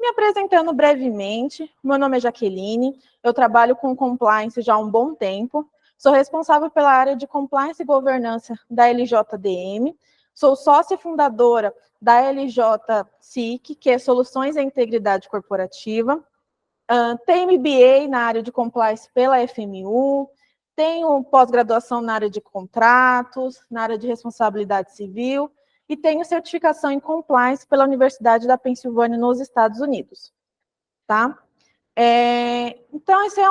Me apresentando brevemente, meu nome é Jaqueline, eu trabalho com compliance já há um bom tempo, sou responsável pela área de compliance e governança da LJDM, sou sócia fundadora da LJ-SIC, que é Soluções e Integridade Corporativa, tenho MBA na área de compliance pela FMU, tenho pós-graduação na área de contratos, na área de responsabilidade civil, e tenho certificação em compliance pela Universidade da Pensilvânia, nos Estados Unidos. Tá? Então, esse é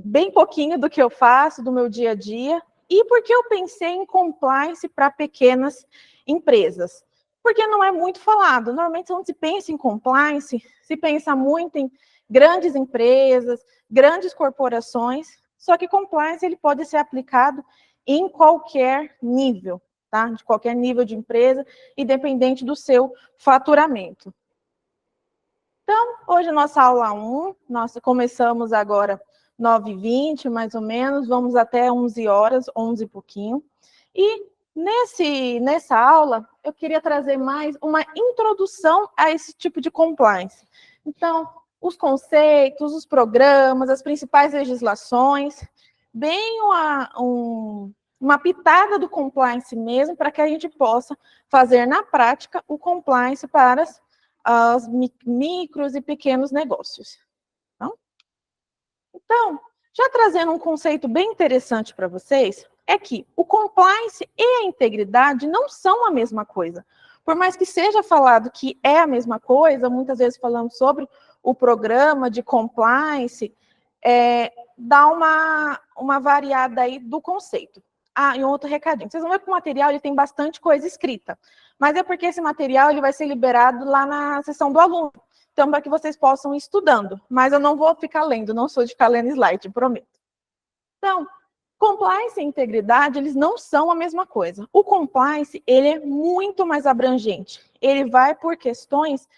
bem pouquinho do que eu faço, do meu dia a dia, e por que eu pensei em compliance para pequenas empresas? Porque não é muito falado. Normalmente, quando se pensa em compliance, se pensa muito em grandes empresas, grandes corporações, só que compliance ele pode ser aplicado em qualquer nível, tá? De qualquer nível de empresa, independente do seu faturamento. Então, hoje nossa aula 1, nós começamos agora 9h20, mais ou menos, vamos até 11 horas, 11 e pouquinho. E nessa aula, eu queria trazer mais uma introdução a esse tipo de compliance. Então, os conceitos, os programas, as principais legislações, bem uma pitada do compliance mesmo, para que a gente possa fazer na prática o compliance para as micros e pequenos negócios. Então, já trazendo um conceito bem interessante para vocês, é que o compliance e a integridade não são a mesma coisa. Por mais que seja falado que é a mesma coisa, muitas vezes falamos sobre o programa de compliance, dá uma variada aí do conceito. E um outro recadinho. Vocês vão ver que o material ele tem bastante coisa escrita, mas é porque esse material ele vai ser liberado lá na sessão do aluno. Então, para que vocês possam ir estudando. Mas eu não vou ficar lendo, não sou de ficar lendo slide, prometo. Então, compliance e integridade, eles não são a mesma coisa. O compliance, ele é muito mais abrangente. Ele vai por questões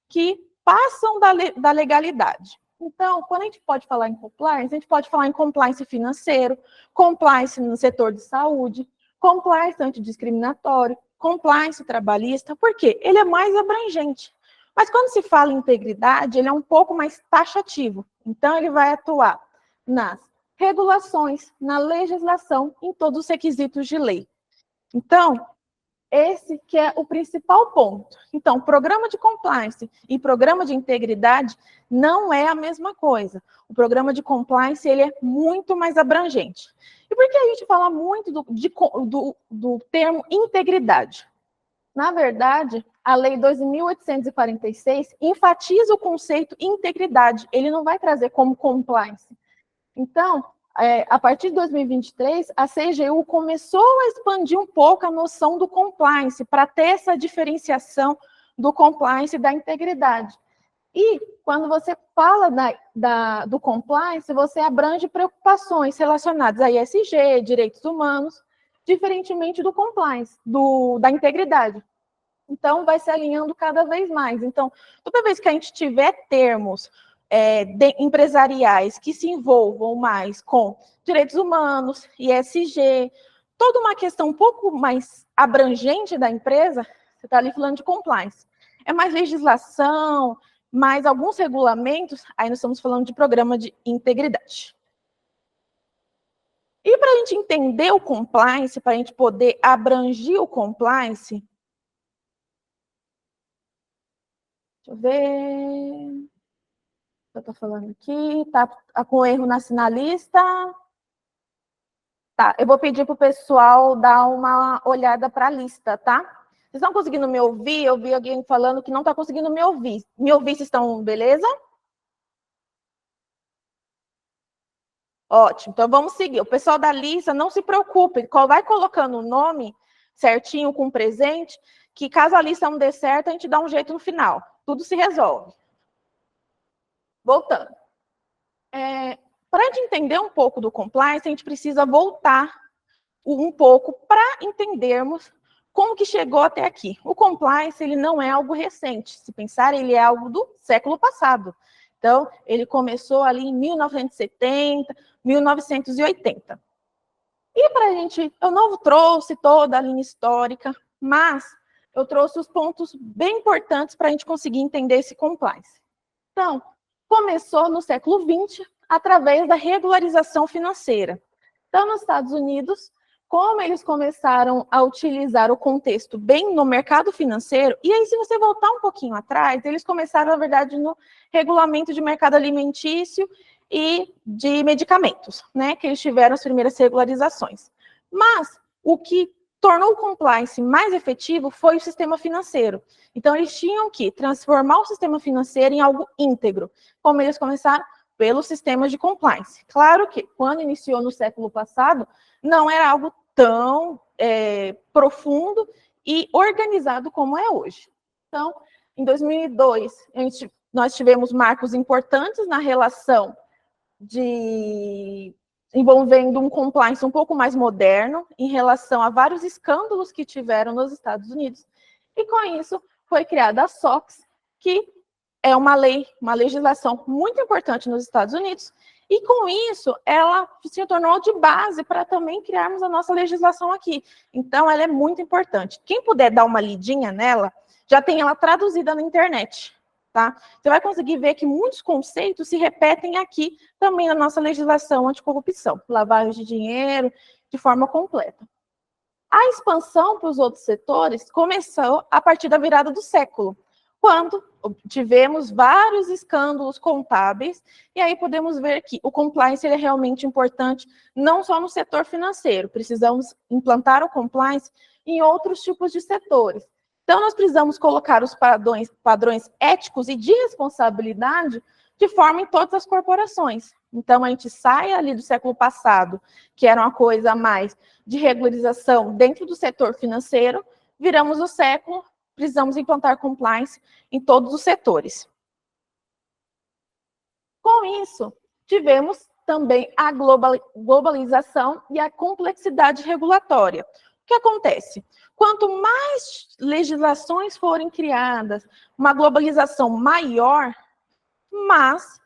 que passam da legalidade. Então, quando a gente pode falar em compliance, a gente pode falar em compliance financeiro, compliance no setor de saúde, compliance antidiscriminatório, compliance trabalhista, por quê? Ele é mais abrangente. Mas quando se fala em integridade, ele é um pouco mais taxativo. Então, ele vai atuar nas regulações, na legislação, em todos os requisitos de lei. Então, esse que é o principal ponto. Então, programa de compliance e programa de integridade não é a mesma coisa. O programa de compliance ele é muito mais abrangente. E por que a gente fala muito do termo integridade? Na verdade, a Lei 2.846 enfatiza o conceito integridade. Ele não vai trazer como compliance. Então, a partir de 2023, a CGU começou a expandir um pouco a noção do compliance, para ter essa diferenciação do compliance e da integridade. E, quando você fala do compliance, você abrange preocupações relacionadas a ESG, direitos humanos, diferentemente do compliance, da integridade. Então, vai se alinhando cada vez mais. Então, toda vez que a gente tiver termos empresariais que se envolvam mais com direitos humanos, ESG, toda uma questão um pouco mais abrangente da empresa, você está ali falando de compliance. É mais legislação, mais alguns regulamentos, aí nós estamos falando de programa de integridade. E para a gente entender o compliance, para a gente poder abranger o compliance, deixa eu ver. Eu estou falando aqui, tá com erro na sinalista. Tá, eu vou pedir para o pessoal dar uma olhada para a lista, tá? Vocês estão conseguindo me ouvir? Eu vi alguém falando que não está conseguindo me ouvir. Me ouvir, vocês estão, beleza? Ótimo, então vamos seguir. O pessoal da lista, não se preocupe, vai colocando o nome certinho com presente, que caso a lista não dê certo, a gente dá um jeito no final. Tudo se resolve. Voltando. Para a gente entender um pouco do compliance, a gente precisa voltar um pouco para entendermos como que chegou até aqui. O compliance, ele não é algo recente. Se pensar, ele é algo do século passado. Então, ele começou ali em 1970, 1980. E para a gente, eu não trouxe toda a linha histórica, mas eu trouxe os pontos bem importantes para a gente conseguir entender esse compliance. Então, começou no século XX, através da regularização financeira. Então, nos Estados Unidos, como eles começaram a utilizar o contexto bem no mercado financeiro, e aí, se você voltar um pouquinho atrás, eles começaram, na verdade, no regulamento de mercado alimentício e de medicamentos, né, que eles tiveram as primeiras regularizações. Mas o que tornou o compliance mais efetivo foi o sistema financeiro. Então, eles tinham que transformar o sistema financeiro em algo íntegro, como eles começaram pelos sistemas de compliance. Claro que, quando iniciou no século passado, não era algo tão profundo e organizado como é hoje. Então, em 2002, nós tivemos marcos importantes na relação envolvendo um compliance um pouco mais moderno em relação a vários escândalos que tiveram nos Estados Unidos. E com isso foi criada a SOX, que é uma lei, uma legislação muito importante nos Estados Unidos, e com isso ela se tornou de base para também criarmos a nossa legislação aqui. Então ela é muito importante. Quem puder dar uma lidinha nela, já tem ela traduzida na internet. Tá? Você vai conseguir ver que muitos conceitos se repetem aqui também na nossa legislação anticorrupção, lavagem de dinheiro, de forma completa. A expansão para os outros setores começou a partir da virada do século, quando tivemos vários escândalos contábeis, e aí podemos ver que o compliance ele é realmente importante, não só no setor financeiro, precisamos implantar o compliance em outros tipos de setores. Então, nós precisamos colocar os padrões éticos e de responsabilidade de forma em todas as corporações. Então, a gente sai ali do século passado, que era uma coisa mais de regularização dentro do setor financeiro, viramos o século, precisamos implantar compliance em todos os setores. Com isso, tivemos também a globalização e a complexidade regulatória. O que acontece? Quanto mais legislações forem criadas, uma globalização maior, mas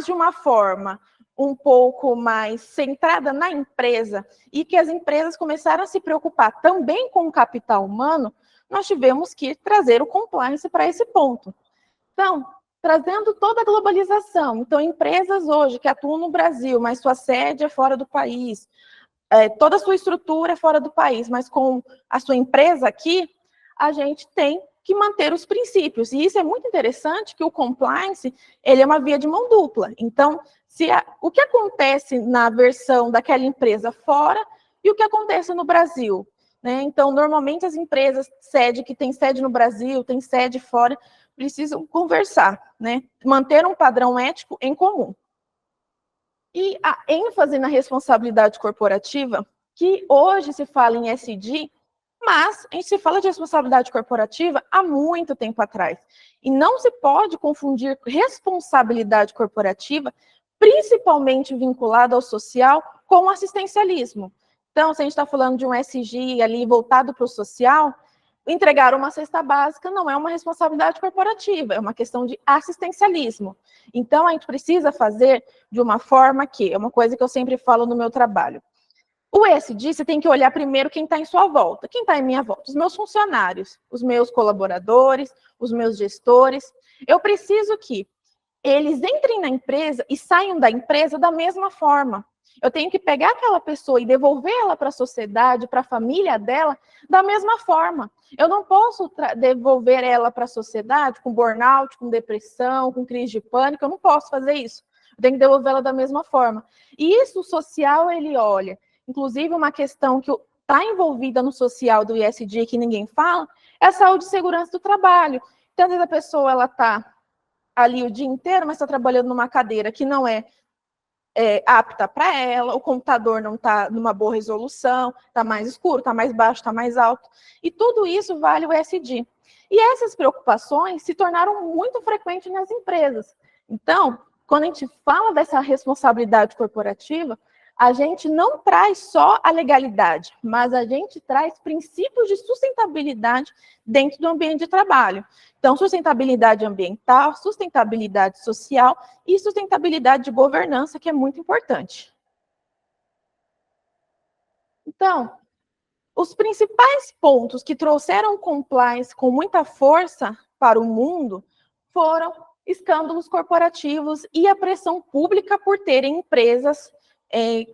de uma forma um pouco mais centrada na empresa, e que as empresas começaram a se preocupar também com o capital humano, nós tivemos que trazer o compliance para esse ponto. Então, trazendo toda a globalização, então empresas hoje que atuam no Brasil, mas sua sede é fora do país, toda a sua estrutura é fora do país, mas com a sua empresa aqui, a gente tem que manter os princípios. E isso é muito interessante, que o compliance, ele é uma via de mão dupla. Então, o que acontece na versão daquela empresa fora e o que acontece no Brasil, né? Então, normalmente as empresas que têm sede no Brasil, têm sede fora, precisam conversar, né? Manter um padrão ético em comum. E a ênfase na responsabilidade corporativa, que hoje se fala em ESG, mas a gente se fala de responsabilidade corporativa há muito tempo atrás. E não se pode confundir responsabilidade corporativa, principalmente vinculada ao social, com assistencialismo. Então, se a gente está falando de um ESG ali voltado para o social, entregar uma cesta básica não é uma responsabilidade corporativa, é uma questão de assistencialismo. Então, a gente precisa fazer de uma forma que, é uma coisa que eu sempre falo no meu trabalho, o ESG, você tem que olhar primeiro quem está em sua volta. Quem está em minha volta? Os meus funcionários, os meus colaboradores, os meus gestores. Eu preciso que eles entrem na empresa e saiam da empresa da mesma forma. Eu tenho que pegar aquela pessoa e devolver ela para a sociedade, para a família dela, da mesma forma. Eu não posso devolver ela para a sociedade com burnout, com depressão, com crise de pânico, eu não posso fazer isso. Eu tenho que devolvê-la da mesma forma. E isso o social, ele olha. Inclusive, uma questão que está envolvida no social do ESG, que ninguém fala, é a saúde e segurança do trabalho. Então, às vezes a pessoa está ali o dia inteiro, mas está trabalhando numa cadeira que não é apta para ela, o computador não está numa boa resolução, está mais escuro, está mais baixo, está mais alto. E tudo isso vale o ESG. E essas preocupações se tornaram muito frequentes nas empresas. Então, quando a gente fala dessa responsabilidade corporativa, a gente não traz só a legalidade, mas a gente traz princípios de sustentabilidade dentro do ambiente de trabalho. Então, sustentabilidade ambiental, sustentabilidade social e sustentabilidade de governança, que é muito importante. Então, Os principais pontos que trouxeram compliance com muita força para o mundo foram escândalos corporativos e a pressão pública por terem empresas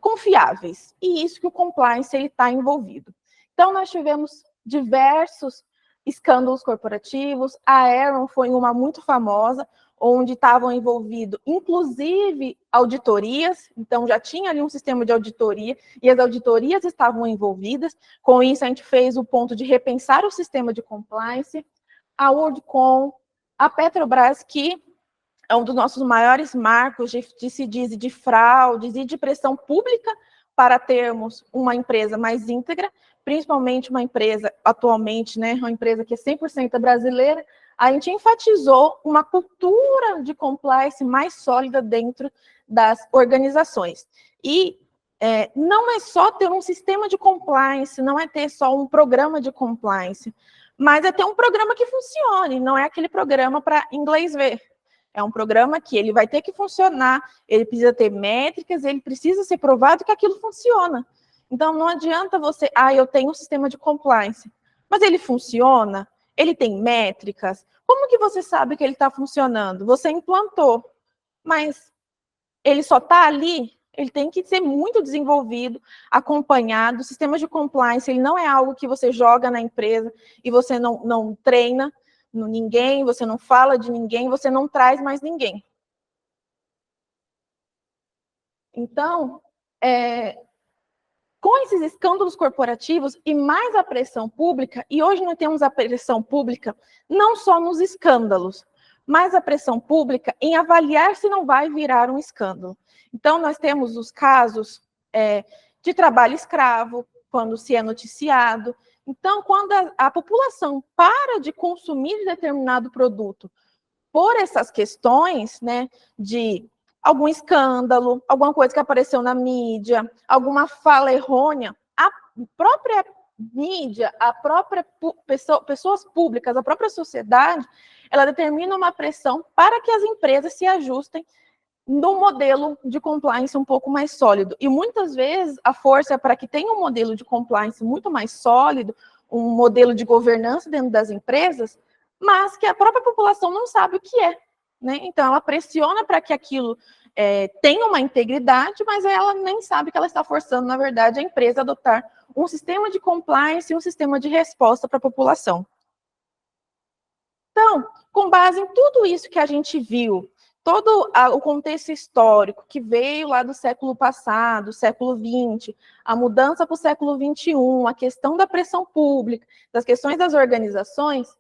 confiáveis. E isso que o compliance está envolvido. Então, nós tivemos diversos escândalos corporativos. A Aeron foi uma muito famosa, onde estavam envolvidos, inclusive, auditorias. Então, já tinha ali um sistema de auditoria, e as auditorias estavam envolvidas. Com isso, a gente fez o ponto de repensar o sistema de compliance. A WorldCom, a Petrobras, que é um dos nossos maiores marcos de fraudes e de pressão pública para termos uma empresa mais íntegra, principalmente uma empresa, atualmente, né, uma empresa que é 100% brasileira. A gente enfatizou uma cultura de compliance mais sólida dentro das organizações. E não é só ter um sistema de compliance, não é ter só um programa de compliance, mas é ter um programa que funcione, não é aquele programa para inglês ver. É um programa que ele vai ter que funcionar, ele precisa ter métricas, ele precisa ser provado que aquilo funciona. Então, não adianta você, eu tenho um sistema de compliance, mas ele funciona? Ele tem métricas? Como que você sabe que ele está funcionando? Você implantou, mas ele só está ali? Ele tem que ser muito desenvolvido, acompanhado. O sistema de compliance, ele não é algo que você joga na empresa e você não treina ninguém, você não fala de ninguém, você não traz mais ninguém. Então, com esses escândalos corporativos e mais a pressão pública, e hoje nós temos a pressão pública não só nos escândalos, mas a pressão pública em avaliar se não vai virar um escândalo. Então, nós temos os casos de trabalho escravo, quando se é noticiado. Então, quando a população para de consumir determinado produto por essas questões, né, de algum escândalo, alguma coisa que apareceu na mídia, alguma fala errônea, a própria mídia, a própria pessoas públicas, a própria sociedade, ela determina uma pressão para que as empresas se ajustem no modelo de compliance um pouco mais sólido. E muitas vezes a força é para que tenha um modelo de compliance muito mais sólido, um modelo de governança dentro das empresas, mas que a própria população não sabe o que é, né? Então, ela pressiona para que aquilo tenha uma integridade, mas ela nem sabe que ela está forçando, na verdade, a empresa a adotar um sistema de compliance e um sistema de resposta para a população. Então, com base em tudo isso que a gente viu, todo o contexto histórico que veio lá do século passado, século XX, a mudança para o século XXI, a questão da pressão pública, das questões das organizações,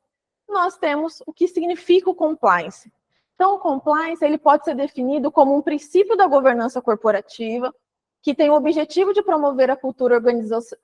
nós temos o que significa o compliance. Então, o compliance ele pode ser definido como um princípio da governança corporativa que tem o objetivo de promover a cultura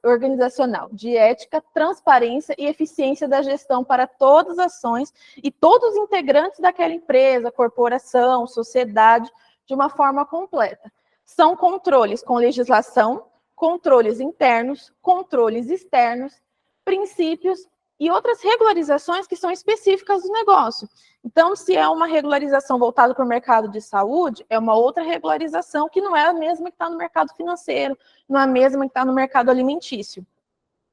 organizacional de ética, transparência e eficiência da gestão para todas as ações e todos os integrantes daquela empresa, corporação, sociedade, de uma forma completa. São controles com legislação, controles internos, controles externos, princípios e outras regularizações que são específicas do negócio. Então, se é uma regularização voltada para o mercado de saúde, é uma outra regularização que não é a mesma que está no mercado financeiro, não é a mesma que está no mercado alimentício.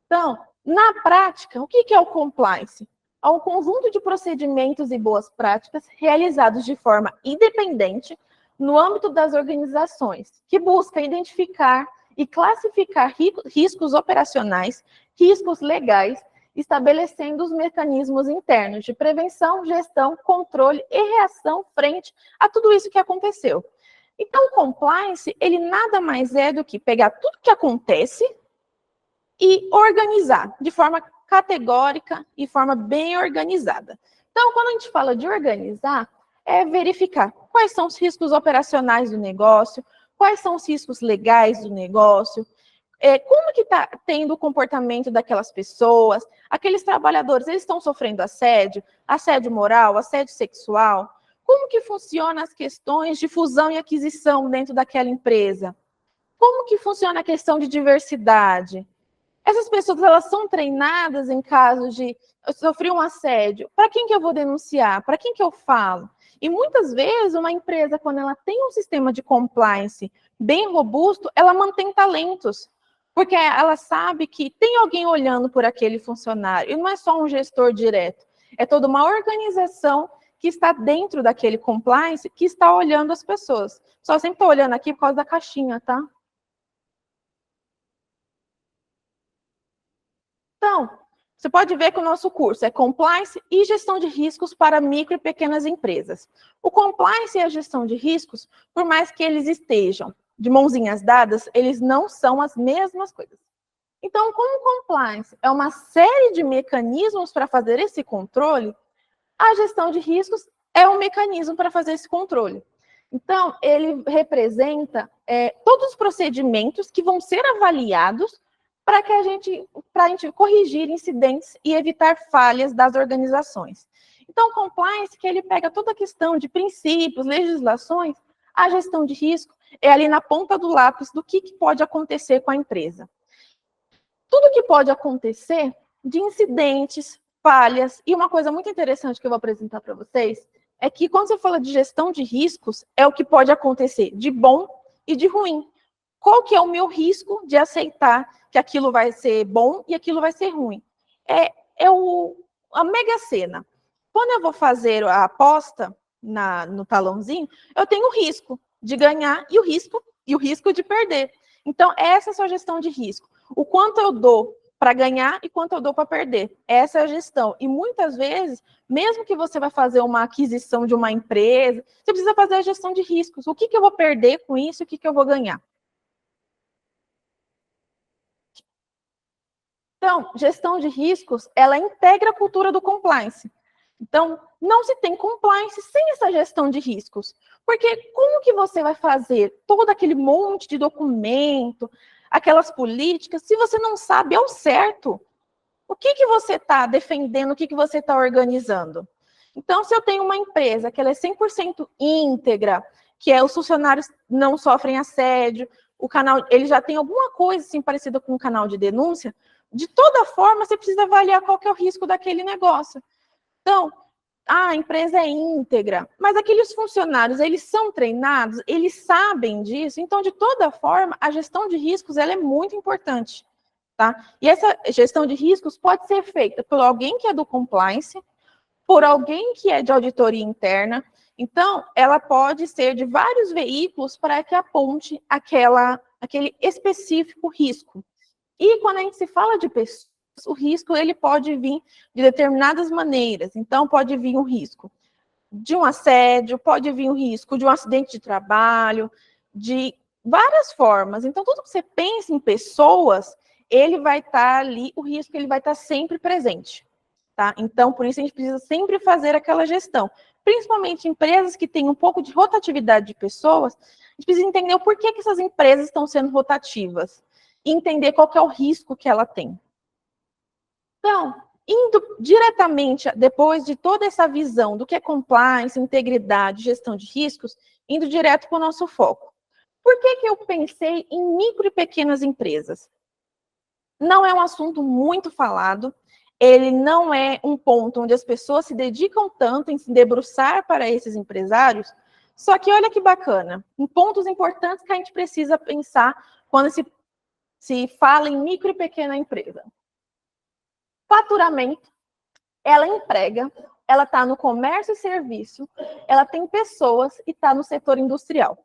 Então, na prática, o que é o compliance? É um conjunto de procedimentos e boas práticas realizados de forma independente no âmbito das organizações, que busca identificar e classificar riscos operacionais, riscos legais, estabelecendo os mecanismos internos de prevenção, gestão, controle e reação frente a tudo isso que aconteceu. Então, o compliance, ele nada mais é do que pegar tudo que acontece e organizar de forma categórica e forma bem organizada. Então, quando a gente fala de organizar, é verificar quais são os riscos operacionais do negócio, quais são os riscos legais do negócio, como que está tendo o comportamento daquelas pessoas, aqueles trabalhadores, eles estão sofrendo assédio moral, assédio sexual, como que funcionam as questões de fusão e aquisição dentro daquela empresa, como que funciona a questão de diversidade. Essas pessoas, elas são treinadas em casos de eu sofri um assédio, para quem que eu vou denunciar, para quem que eu falo? E muitas vezes uma empresa, quando ela tem um sistema de compliance bem robusto, ela mantém talentos. Porque ela sabe que tem alguém olhando por aquele funcionário, e não é só um gestor direto, é toda uma organização que está dentro daquele compliance, que está olhando as pessoas. Só sempre estou olhando aqui por causa da caixinha, tá? Então, você pode ver que o nosso curso é Compliance e Gestão de Riscos para Micro e Pequenas Empresas. O Compliance e a Gestão de Riscos, por mais que eles estejam de mãozinhas dadas, eles não são as mesmas coisas. Então, como Compliance é uma série de mecanismos para fazer esse controle, a gestão de riscos é um mecanismo para fazer esse controle. Então, ele representa todos os procedimentos que vão ser avaliados para a gente corrigir incidentes e evitar falhas das organizações. Então, compliance, que ele pega toda a questão de princípios, legislações, a gestão de risco é ali na ponta do lápis do que pode acontecer com a empresa. Tudo que pode acontecer de incidentes, falhas, e uma coisa muito interessante que eu vou apresentar para vocês, é que quando você fala de gestão de riscos, é o que pode acontecer de bom e de ruim. Qual que é o meu risco de aceitar que aquilo vai ser bom e aquilo vai ser ruim? A Mega Sena. Quando eu vou fazer a aposta no talãozinho, eu tenho o risco de ganhar e o risco de perder. Então, essa é a sua gestão de risco. O quanto eu dou para ganhar e quanto eu dou para perder. Essa é a gestão. E muitas vezes, mesmo que você vai fazer uma aquisição de uma empresa, você precisa fazer a gestão de riscos. O que eu vou perder com isso e o que eu vou ganhar? Então, gestão de riscos, ela integra a cultura do compliance. Então, não se tem compliance sem essa gestão de riscos. Porque como que você vai fazer todo aquele monte de documento, aquelas políticas, se você não sabe ao certo o que você está defendendo, o que você está organizando? Então, se eu tenho uma empresa que ela é 100% íntegra, que os funcionários não sofrem assédio, o canal, ele já tem alguma coisa assim parecida com um canal de denúncia, de toda forma, você precisa avaliar qual que é o risco daquele negócio. Então, a empresa é íntegra, mas aqueles funcionários, eles são treinados, eles sabem disso, então, de toda forma, a gestão de riscos, ela é muito importante, tá? E essa gestão de riscos pode ser feita por alguém que é do compliance, por alguém que é de auditoria interna, então, ela pode ser de vários veículos para que aponte aquele específico risco. E quando a gente se fala de pessoas, o risco ele pode vir de determinadas maneiras. Então, pode vir um risco de um assédio, pode vir um risco de um acidente de trabalho, de várias formas. Então, tudo que você pensa em pessoas, ele vai estar ali, o risco ele vai estar sempre presente. Tá? Então, por isso a gente precisa sempre fazer aquela gestão. Principalmente empresas que têm um pouco de rotatividade de pessoas, a gente precisa entender o porquê que essas empresas estão sendo rotativas e entender qual que é o risco que ela tem. Então, indo diretamente, depois de toda essa visão do que é compliance, integridade, gestão de riscos, indo direto para o nosso foco. Por que eu pensei em micro e pequenas empresas? Não é um assunto muito falado, ele não é um ponto onde as pessoas se dedicam tanto em se debruçar para esses empresários, só que olha que bacana, em pontos importantes que a gente precisa pensar quando se fala em micro e pequena empresa. Faturamento, ela emprega, ela está no comércio e serviço, ela tem pessoas e está no setor industrial.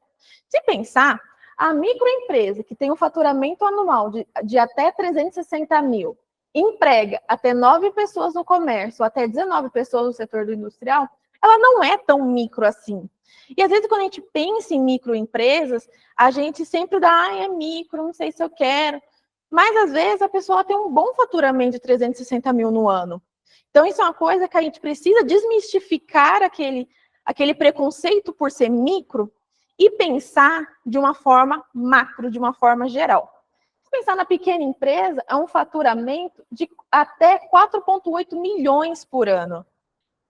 Se pensar, a microempresa que tem um faturamento anual de até 360 mil, emprega até 9 pessoas no comércio, até 19 pessoas no setor do industrial, ela não é tão micro assim. E às vezes quando a gente pensa em microempresas, a gente sempre dá, é micro, não sei se eu quero. Mas às vezes a pessoa tem um bom faturamento de 360 mil no ano. Então isso é uma coisa que a gente precisa desmistificar aquele preconceito por ser micro e pensar de uma forma macro, de uma forma geral. Se pensar na pequena empresa, é um faturamento de até 4,8 milhões por ano.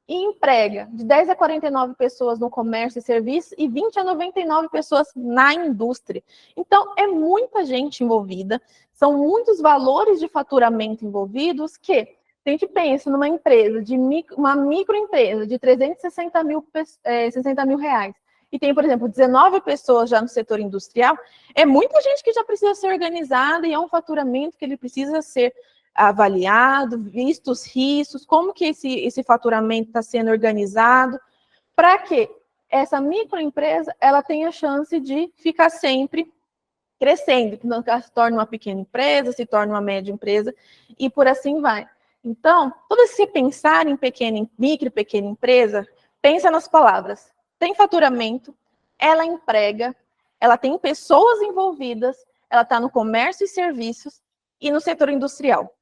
E emprega de 10 a 49 pessoas no comércio e serviço e 20 a 99 pessoas na indústria. Então, é muita gente envolvida, são muitos valores de faturamento envolvidos que, se a gente pensa numa empresa, uma microempresa de 360 mil, 60 mil reais, e tem, por exemplo, 19 pessoas já no setor industrial, é muita gente que já precisa ser organizada e é um faturamento que ele precisa ser avaliado, visto os riscos, como que esse faturamento está sendo organizado, para que essa microempresa ela tenha chance de ficar sempre crescendo, que não se torne uma pequena empresa, se torne uma média empresa, e por assim vai. Então, toda vez que você pensar em micro e pequena empresa, pensa nas palavras. Tem faturamento, ela emprega, ela tem pessoas envolvidas, ela está no comércio e serviços e no setor industrial.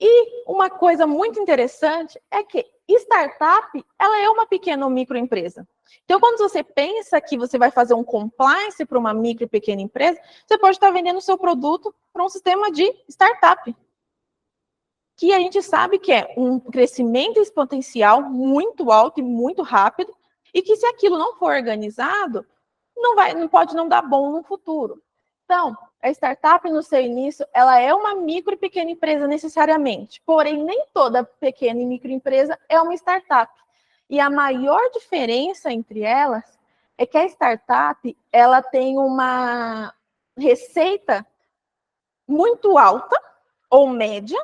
E uma coisa muito interessante é que startup, ela é uma pequena ou microempresa. Então, quando você pensa que você vai fazer um compliance para uma micro e pequena empresa, você pode estar vendendo o seu produto para um sistema de startup, que a gente sabe que é um crescimento exponencial muito alto e muito rápido, e que se aquilo não for organizado, não pode não dar bom no futuro. Então, a startup, no seu início, ela é uma micro e pequena empresa necessariamente, porém, nem toda pequena e microempresa é uma startup. E a maior diferença entre elas é que a startup, ela tem uma receita muito alta ou média,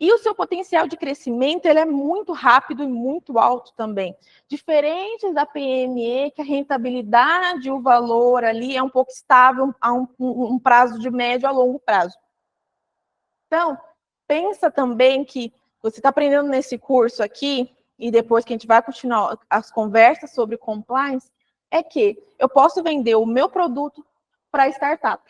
e o seu potencial de crescimento ele é muito rápido e muito alto também. Diferente da PME, que a rentabilidade, o valor ali é um pouco estável a um prazo de médio a longo prazo. Então, pensa também que você está aprendendo nesse curso aqui, e depois que a gente vai continuar as conversas sobre compliance, é que eu posso vender o meu produto para startup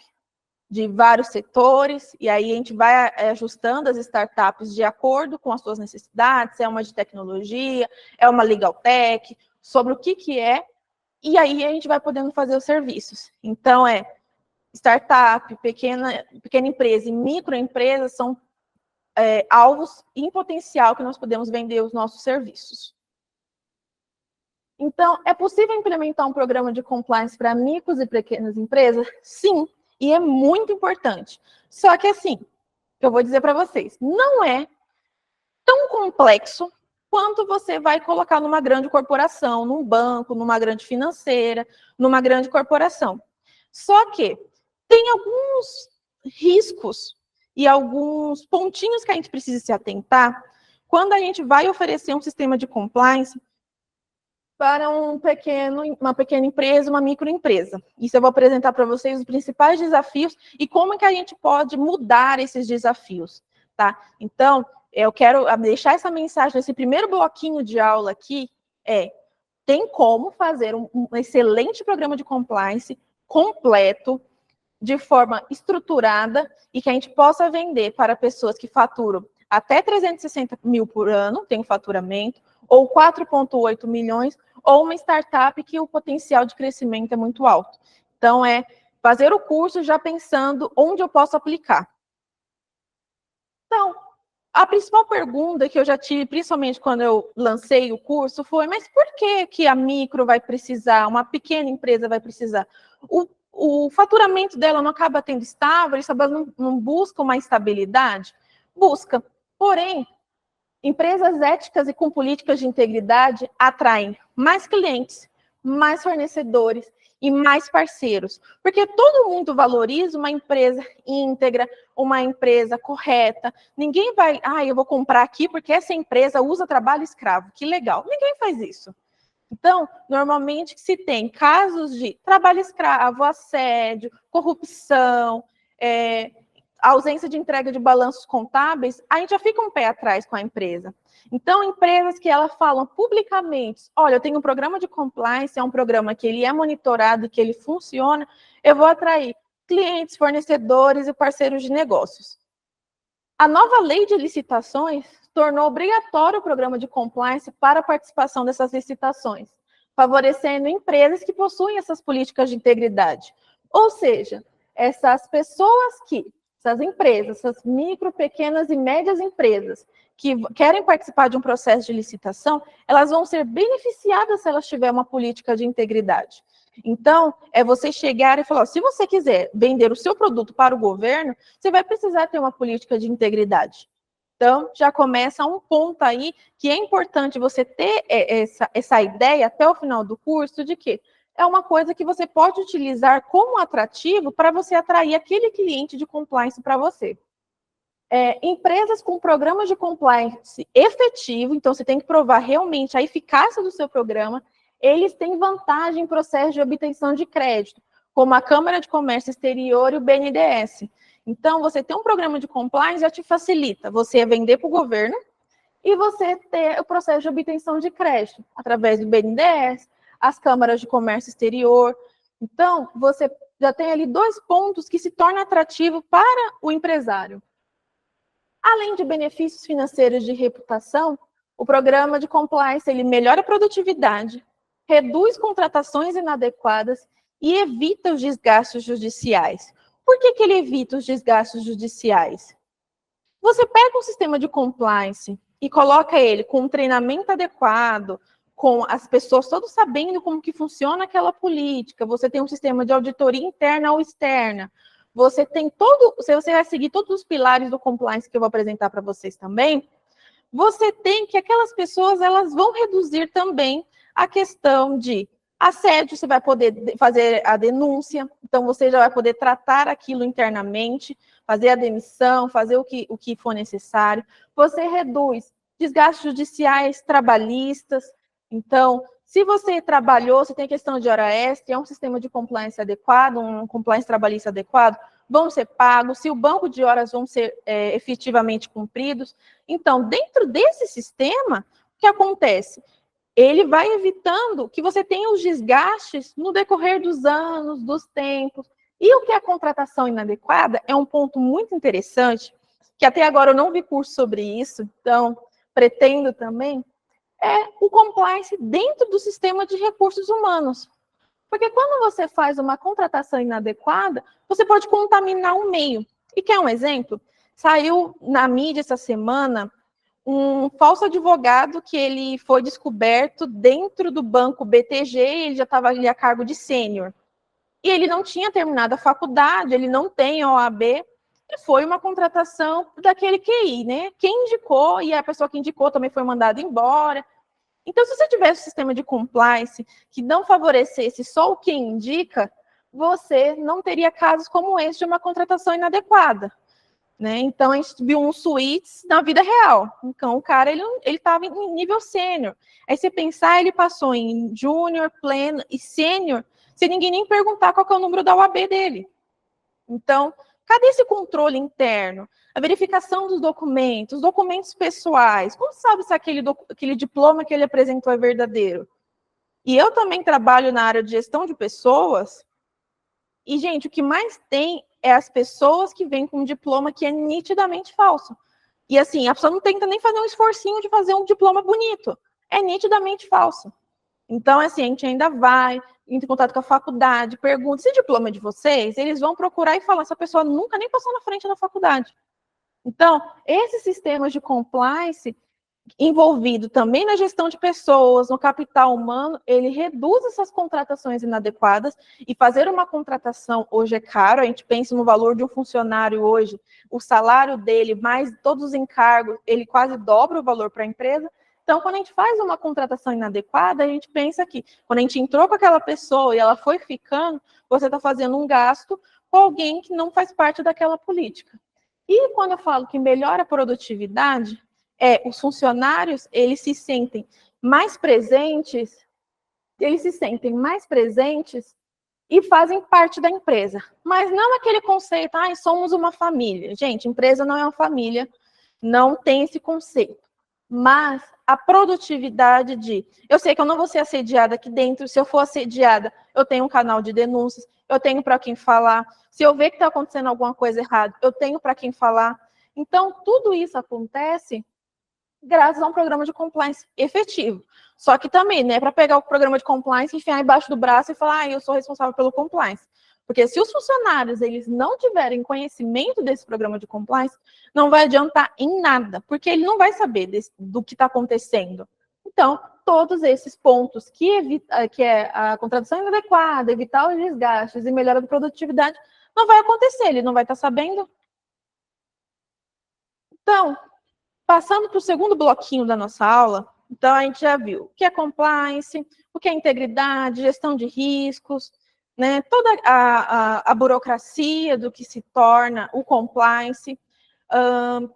de vários setores, e aí a gente vai ajustando as startups de acordo com as suas necessidades, é uma de tecnologia, é uma legal tech, sobre o que é, e aí a gente vai podendo fazer os serviços. Então, startup, pequena empresa e microempresa são alvos em potencial que nós podemos vender os nossos serviços. Então, é possível implementar um programa de compliance para micros e pequenas empresas? Sim. E é muito importante. Só que assim, eu vou dizer para vocês, não é tão complexo quanto você vai colocar numa grande corporação, num banco, numa grande financeira, numa grande corporação. Só que tem alguns riscos e alguns pontinhos que a gente precisa se atentar quando a gente vai oferecer um sistema de compliance para uma pequena empresa, uma microempresa. Isso eu vou apresentar para vocês os principais desafios e como é que a gente pode mudar esses desafios, tá? Então, eu quero deixar essa mensagem nesse primeiro bloquinho de aula aqui, tem como fazer um excelente programa de compliance completo, de forma estruturada e que a gente possa vender para pessoas que faturam até 360 mil por ano, tem um faturamento, ou 4,8 milhões, ou uma startup que o potencial de crescimento é muito alto. Então, fazer o curso já pensando onde eu posso aplicar. Então, a principal pergunta que eu já tive, principalmente quando eu lancei o curso, foi, mas por que a micro vai precisar, uma pequena empresa vai precisar? O faturamento dela não acaba tendo estável, isso não busca uma estabilidade? Busca. Porém, empresas éticas e com políticas de integridade atraem mais clientes, mais fornecedores e mais parceiros. Porque todo mundo valoriza uma empresa íntegra, uma empresa correta. Ninguém vai, eu vou comprar aqui porque essa empresa usa trabalho escravo. Que legal. Ninguém faz isso. Então, normalmente se tem casos de trabalho escravo, assédio, corrupção, ausência de entrega de balanços contábeis, a gente já fica um pé atrás com a empresa. Então, empresas que elas falam publicamente, olha, eu tenho um programa de compliance, é um programa que ele é monitorado, que ele funciona, eu vou atrair clientes, fornecedores e parceiros de negócios. A nova lei de licitações tornou obrigatório o programa de compliance para a participação dessas licitações, favorecendo empresas que possuem essas políticas de integridade. Ou seja, essas empresas, essas micro, pequenas e médias empresas que querem participar de um processo de licitação, elas vão ser beneficiadas se elas tiverem uma política de integridade. Então, é você chegar e falar, se você quiser vender o seu produto para o governo, você vai precisar ter uma política de integridade. Então, já começa um ponto aí que é importante você ter essa ideia até o final do curso de que é uma coisa que você pode utilizar como atrativo para você atrair aquele cliente de compliance para você. Empresas com programas de compliance efetivo, então você tem que provar realmente a eficácia do seu programa, eles têm vantagem em processo de obtenção de crédito, como a Câmara de Comércio Exterior e o BNDES. Então, você ter um programa de compliance já te facilita você vender para o governo e você ter o processo de obtenção de crédito através do BNDES, as câmaras de comércio exterior. Então, você já tem ali 2 pontos que se tornam atrativos para o empresário. Além de benefícios financeiros de reputação, o programa de compliance ele melhora a produtividade, reduz contratações inadequadas e evita os desgastes judiciais. Por que ele evita os desgastes judiciais? Você pega um sistema de compliance e coloca ele com um treinamento adequado, com as pessoas todas sabendo como que funciona aquela política, você tem um sistema de auditoria interna ou externa, você tem se você vai seguir todos os pilares do compliance que eu vou apresentar para vocês também, você tem que aquelas pessoas, elas vão reduzir também a questão de assédio, você vai poder fazer a denúncia, então você já vai poder tratar aquilo internamente, fazer a demissão, fazer o que for necessário. Você reduz desgastes judiciais, trabalhistas. Então, se você trabalhou, você tem a questão de hora extra, é um sistema de compliance adequado, um compliance trabalhista adequado, vão ser pagos, se o banco de horas vão ser efetivamente cumpridos. Então, dentro desse sistema, o que acontece? Ele vai evitando que você tenha os desgastes no decorrer dos anos, dos tempos. E o que é a contratação inadequada é um ponto muito interessante, que até agora eu não vi curso sobre isso, então pretendo também, é o compliance dentro do sistema de recursos humanos. Porque quando você faz uma contratação inadequada, você pode contaminar um meio. E quer um exemplo? Saiu na mídia essa semana um falso advogado que ele foi descoberto dentro do banco BTG, ele já estava ali a cargo de sênior. E ele não tinha terminado a faculdade, ele não tem OAB, e foi uma contratação daquele QI, né? Quem indicou, e a pessoa que indicou também foi mandada embora. Então, se você tivesse um sistema de compliance que não favorecesse só o quem indica, você não teria casos como esse de uma contratação inadequada. Né? Então, a gente viu um suítes na vida real. Então, o cara, ele estava em nível sênior. Aí, você pensar, ele passou em júnior, pleno e sênior, sem ninguém nem perguntar qual que é o número da UAB dele. Então, cadê esse controle interno? A verificação dos documentos, documentos pessoais. Como sabe se aquele diploma que ele apresentou é verdadeiro? E eu também trabalho na área de gestão de pessoas. E, gente, o que mais tem é as pessoas que vêm com um diploma que é nitidamente falso. E, assim, a pessoa não tenta nem fazer um esforcinho de fazer um diploma bonito. É nitidamente falso. Então, assim, a gente ainda vai, entra em contato com a faculdade, pergunta, esse diploma é de vocês? Eles vão procurar e falar, essa pessoa nunca nem passou na frente da faculdade. Então, esses sistemas de compliance envolvido também na gestão de pessoas, no capital humano, ele reduz essas contratações inadequadas, e fazer uma contratação hoje é caro, a gente pensa no valor de um funcionário hoje, o salário dele, mais todos os encargos, ele quase dobra o valor para a empresa. Então, quando a gente faz uma contratação inadequada, a gente pensa que, quando a gente entrou com aquela pessoa e ela foi ficando, você está fazendo um gasto com alguém que não faz parte daquela política. E quando eu falo que melhora a produtividade, os funcionários, eles se sentem mais presentes e fazem parte da empresa. Mas não aquele conceito, somos uma família. Gente, empresa não é uma família, não tem esse conceito. Mas a produtividade eu sei que eu não vou ser assediada aqui dentro, se eu for assediada, eu tenho um canal de denúncias, eu tenho para quem falar, se eu ver que está acontecendo alguma coisa errada, eu tenho para quem falar. Então, tudo isso acontece graças a um programa de compliance efetivo. Só que também, né, para pegar o programa de compliance, enfiar embaixo do braço e falar, eu sou responsável pelo compliance. Porque se os funcionários eles não tiverem conhecimento desse programa de compliance, não vai adiantar em nada, porque ele não vai saber do que está acontecendo. Então, todos esses pontos que é a contratação inadequada, evitar os desgastes e melhora da produtividade, não vai acontecer, ele não vai estar sabendo. Então, Passando para o segundo bloquinho da nossa aula, então a gente já viu o que é compliance, o que é integridade, gestão de riscos, né, toda a burocracia do que se torna o compliance.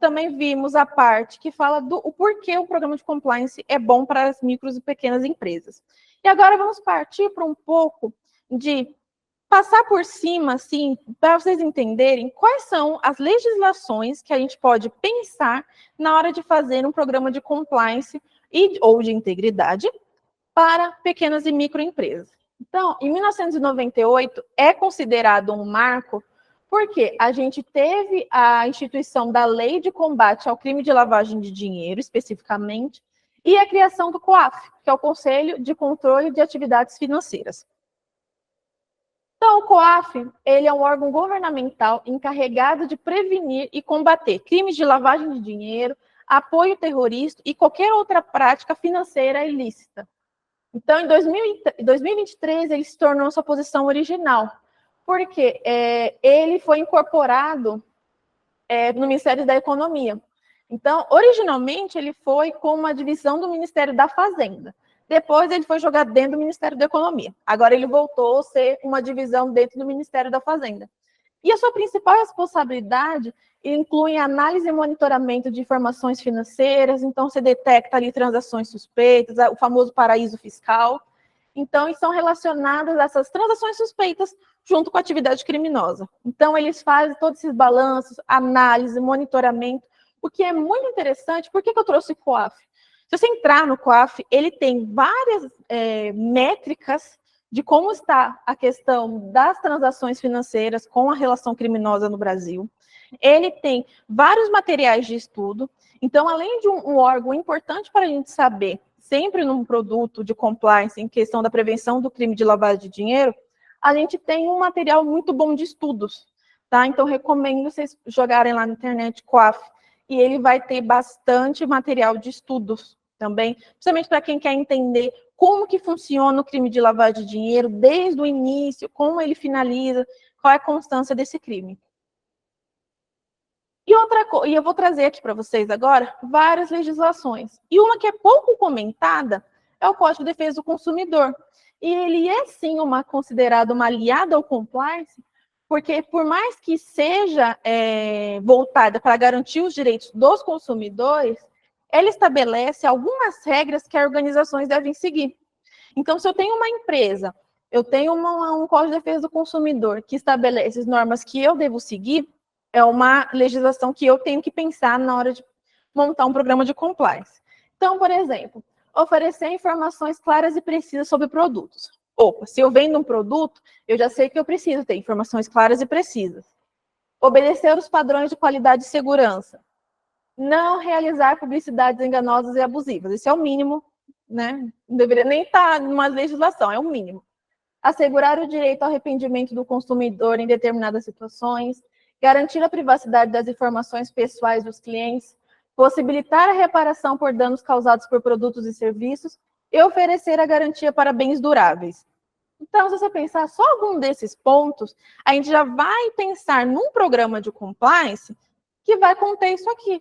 Também vimos a parte que fala do o porquê o programa de compliance é bom para as micros e pequenas empresas. E agora vamos partir para um pouco de passar por cima, assim, para vocês entenderem quais são as legislações que a gente pode pensar na hora de fazer um programa de compliance ou de integridade para pequenas e microempresas. Então, em 1998, é considerado um marco porque a gente teve a instituição da Lei de Combate ao Crime de Lavagem de Dinheiro, especificamente, e a criação do COAF, que é o Conselho de Controle de Atividades Financeiras. Então, o COAF, ele é um órgão governamental encarregado de prevenir e combater crimes de lavagem de dinheiro, apoio terrorista e qualquer outra prática financeira ilícita. Então, em 2023, ele se tornou sua posição original, porque ele foi incorporado no Ministério da Economia. Então, originalmente, ele foi com uma divisão do Ministério da Fazenda. Depois, ele foi jogado dentro do Ministério da Economia. Agora, ele voltou a ser uma divisão dentro do Ministério da Fazenda. E a sua principal responsabilidade inclui análise e monitoramento de informações financeiras, então você detecta ali transações suspeitas, o famoso paraíso fiscal. Então, e são relacionadas essas transações suspeitas junto com a atividade criminosa. Então, eles fazem todos esses balanços, análise, monitoramento, o que é muito interessante. Por que eu trouxe o COAF? Se você entrar no COAF, ele tem várias métricas de como está a questão das transações financeiras com a relação criminosa no Brasil. Ele tem vários materiais de estudo. Então, além de um órgão importante para a gente saber, sempre num produto de compliance em questão da prevenção do crime de lavagem de dinheiro, a gente tem um material muito bom de estudos, tá? Então, recomendo vocês jogarem lá na internet COAF, e ele vai ter bastante material de estudos também, principalmente para quem quer entender como que funciona o crime de lavagem de dinheiro desde o início, como ele finaliza, qual é a constância desse crime. E eu vou trazer aqui para vocês agora várias legislações. E uma que é pouco comentada é o Código de Defesa do Consumidor. E ele é, sim, considerado uma aliada ao compliance, porque por mais que seja voltada para garantir os direitos dos consumidores, ela estabelece algumas regras que as organizações devem seguir. Então, se eu tenho uma empresa, eu tenho um Código de Defesa do Consumidor que estabelece as normas que eu devo seguir, é uma legislação que eu tenho que pensar na hora de montar um programa de compliance. Então, por exemplo, oferecer informações claras e precisas sobre produtos. Opa, se eu vendo um produto, eu já sei que eu preciso ter informações claras e precisas. Obedecer os padrões de qualidade e segurança. Não realizar publicidades enganosas e abusivas. Esse é o mínimo, né? Não deveria nem estar numa legislação, é o mínimo. Assegurar o direito ao arrependimento do consumidor em determinadas situações, garantir a privacidade das informações pessoais dos clientes, possibilitar a reparação por danos causados por produtos e serviços e oferecer a garantia para bens duráveis. Então, se você pensar só algum desses pontos, a gente já vai pensar num programa de compliance que vai conter isso aqui.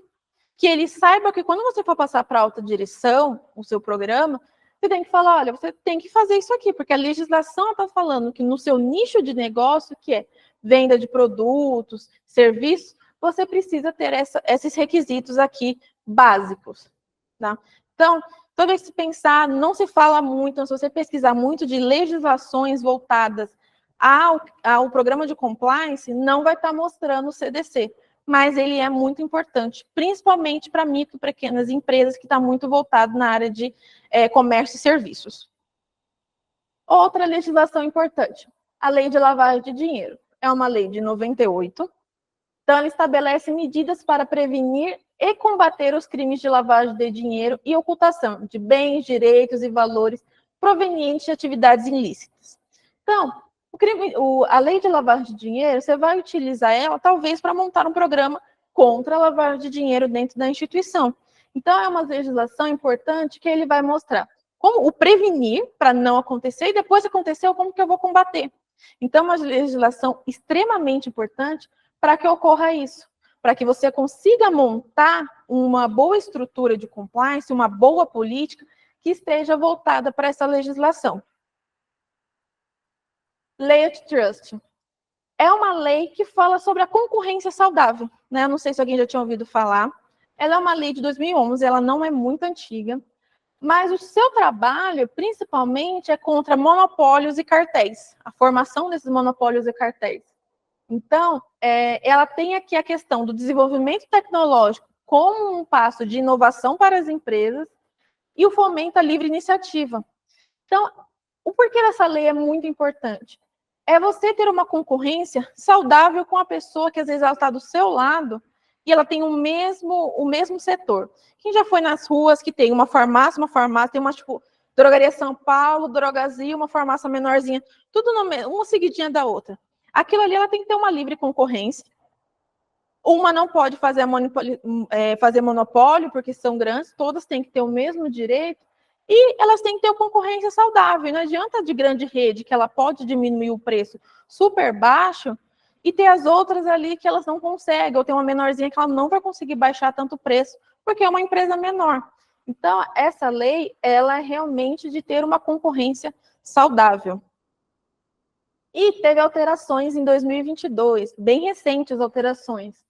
Que ele saiba que quando você for passar para a alta direção, o seu programa, você tem que falar, olha, você tem que fazer isso aqui, porque a legislação está falando que no seu nicho de negócio, que é venda de produtos, serviços, você precisa ter esses requisitos aqui básicos. Tá? Então, toda vez que se pensar, não se fala muito, então, se você pesquisar muito de legislações voltadas ao programa de compliance, não vai estar mostrando o CDC, mas ele é muito importante, principalmente para micro e pequenas empresas, que está muito voltado na área de comércio e serviços. Outra legislação importante, a Lei de Lavagem de Dinheiro. É uma lei de 98, então ela estabelece medidas para prevenir e combater os crimes de lavagem de dinheiro e ocultação de bens, direitos e valores provenientes de atividades ilícitas. Então, a lei de lavagem de dinheiro, você vai utilizar ela talvez para montar um programa contra a lavagem de dinheiro dentro da instituição. Então, é uma legislação importante que ele vai mostrar como o prevenir para não acontecer e depois aconteceu, como que eu vou combater. Então, é uma legislação extremamente importante para que ocorra isso. para que você consiga montar uma boa estrutura de compliance, uma boa política que esteja voltada para essa legislação. Lei Antitrust. É uma lei que fala sobre a concorrência saudável, né? Não sei se alguém já tinha ouvido falar. Ela é uma lei de 2011, ela não é muito antiga, mas o seu trabalho, principalmente, é contra monopólios e cartéis, a formação desses monopólios e cartéis. Então, ela tem aqui a questão do desenvolvimento tecnológico como um passo de inovação para as empresas e o fomento à livre iniciativa. Então, o porquê dessa lei é muito importante? É você ter uma concorrência saudável com a pessoa que às vezes ela está do seu lado e ela tem o mesmo setor. Quem já foi nas ruas que tem uma farmácia, tem uma tipo Drogaria São Paulo, Drogazil, uma farmácia menorzinha, tudo uma seguidinha da outra. Aquilo ali ela tem que ter uma livre concorrência. Uma não pode fazer monopólio, porque são grandes, todas têm que ter o mesmo direito, e elas têm que ter concorrência saudável. Não adianta de grande rede, que ela pode diminuir o preço super baixo, e ter as outras ali que elas não conseguem, ou tem uma menorzinha que ela não vai conseguir baixar tanto o preço, porque é uma empresa menor. Então, essa lei, ela é realmente de ter uma concorrência saudável. E teve alterações em 2022, bem recentes alterações,